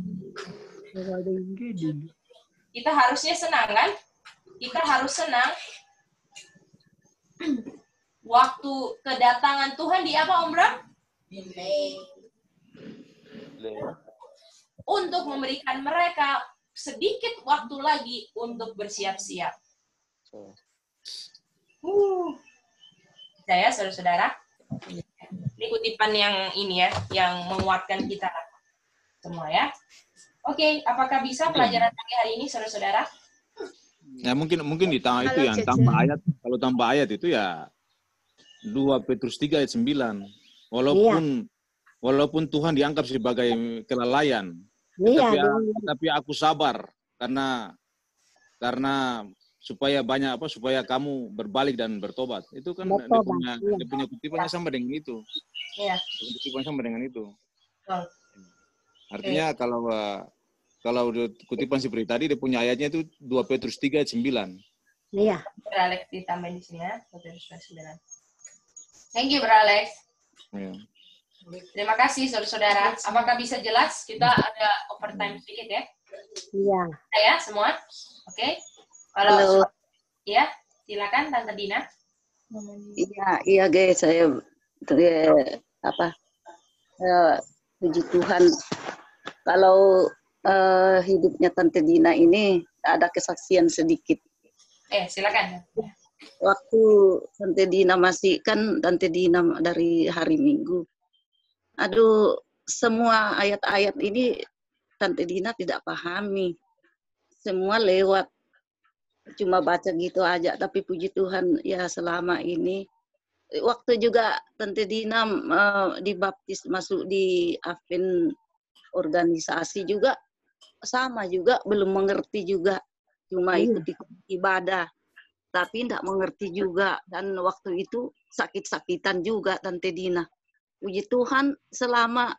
Kita harusnya senang kan? Kita harus senang. Waktu kedatangan Tuhan di apa, Om Bram? Untuk memberikan mereka sedikit waktu lagi untuk bersiap-siap. Saya saudara-saudara, ini kutipan yang ini ya, yang menguatkan kita. semua ya. Oke, apakah bisa pelajaran pagi hari ini, saudara-saudara? Ya mungkin ditambah itu yang tambah ayat. Kalau tambah ayat itu ya 2 Petrus 3 ayat 9. Walaupun Tuhan dianggap sebagai kelalaian, tapi aku sabar karena supaya supaya kamu berbalik dan bertobat. Itu kan dia punya kutipannya sama dengan itu. Iya. Kutipannya sama dengan itu. Oh. Artinya kalau kutipan seperti tadi dia punya ayatnya itu 2 Petrus 3 ayat 9. Iya. Alex ditambahin di sini ya, 2 Petrus 9. Thank you, Bro Alex. Iya. Terima kasih, saudara-saudara. Apakah bisa jelas? Kita ada overtime sedikit ya? Iya. Ya, semua? Oke. Halo. Ya, silakan Tante Dina. Iya guys, saya puji Tuhan. Kalau hidupnya Tante Dina ini ada kesaksian sedikit. Silakan. Waktu Tante Dina masih kan Tante Dina dari hari Minggu. Aduh, semua ayat-ayat ini Tante Dina tidak pahami. Semua lewat. Cuma baca gitu aja, tapi puji Tuhan ya selama ini. Waktu juga Tante Dina dibaptis masuk di Advent organisasi juga sama juga, belum mengerti juga. Cuma ikut-ikut ibadah, tapi tidak mengerti juga. Dan waktu itu sakit-sakitan juga Tante Dina. Puji Tuhan selama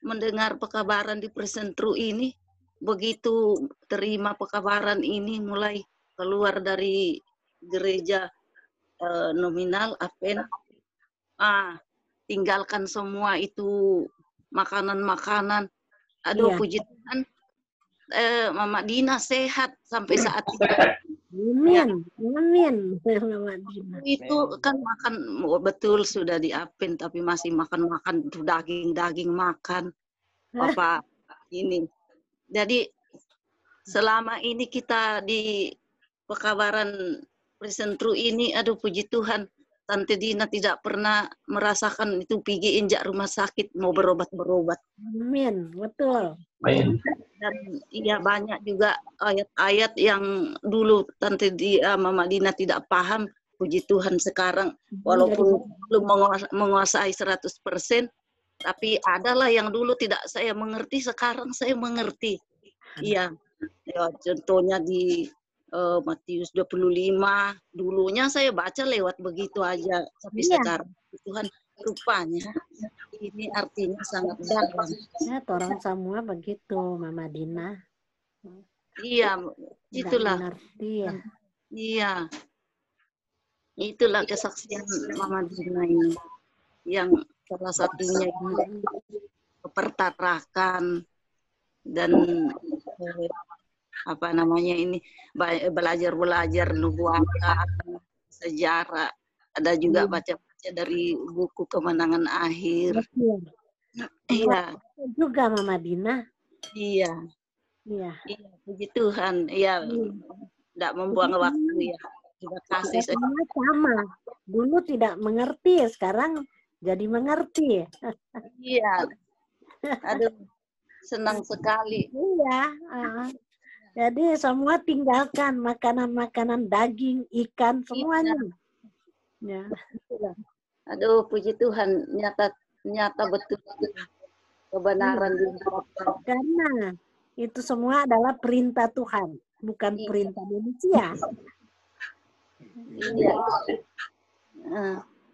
mendengar pekabaran di Presentru ini, begitu terima pekabaran ini mulai keluar dari gereja nominal Advent, tinggalkan semua itu makanan-makanan. Aduh, puji Tuhan, Mama Dina sehat sampai saat ini. Amin, Mama Dina. Itu kan makan betul sudah di Advent, tapi masih makan itu daging makan apa ini. Jadi selama ini kita di pekabaran Presentru ini, aduh puji Tuhan, Tante Dina tidak pernah merasakan itu pergi injak rumah sakit mau berobat. Amin, betul. Dan iya banyak juga ayat-ayat yang dulu Tante Mama Dina tidak paham, puji Tuhan sekarang walaupun belum menguasai 100%, tapi adalah yang dulu tidak saya mengerti, sekarang saya mengerti. Iya, ya, contohnya di Matius 25, dulunya saya baca lewat begitu aja, tapi sekarang Tuhan rupanya ini artinya sangat dalam. Ya, orang semua begitu, Mama Dina. Iya, itulah. Ya. Iya, itulah kesaksian Mama Dina ini, yang salah satunya kepertarakan dan apa namanya ini belajar nubuatan, sejarah, ada juga baca-baca dari buku Kemenangan Akhir. Iya. Juga Mama Dina. Iya. Puji Tuhan. Iya. Tidak membuang waktu ya. Terima kasih. Sama. Dulu tidak mengerti, sekarang jadi mengerti. Iya. Aduh, senang sekali. Iya. Jadi semua tinggalkan makanan-makanan daging, ikan, semuanya. Ya. Aduh, puji Tuhan, nyata betul kebenaran karena itu semua adalah perintah Tuhan, bukan perintah manusia. Iya.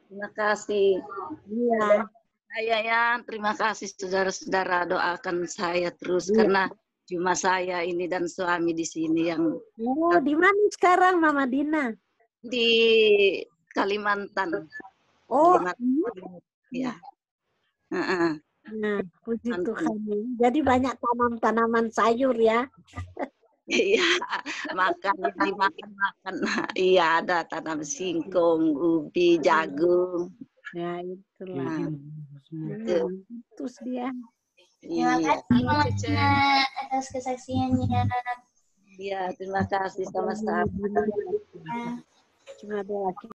Terima kasih. Iya. Terima kasih saudara-saudara, doakan saya terus karena cuma saya ini dan suami di sini yang. Oh, di mana sekarang Mama Dina? Di Kalimantan. Oh, ya. Nah, puji Tuhan. Jadi banyak tanam-tanaman sayur ya. Iya, dimakan. Iya, ada tanam singkong, ubi, jagung. Ya, itulah. Terus dia. Terima kasih Mama Dina atas kesaksiannya. Iya, terima kasih sama-sama. Cuma ada lagi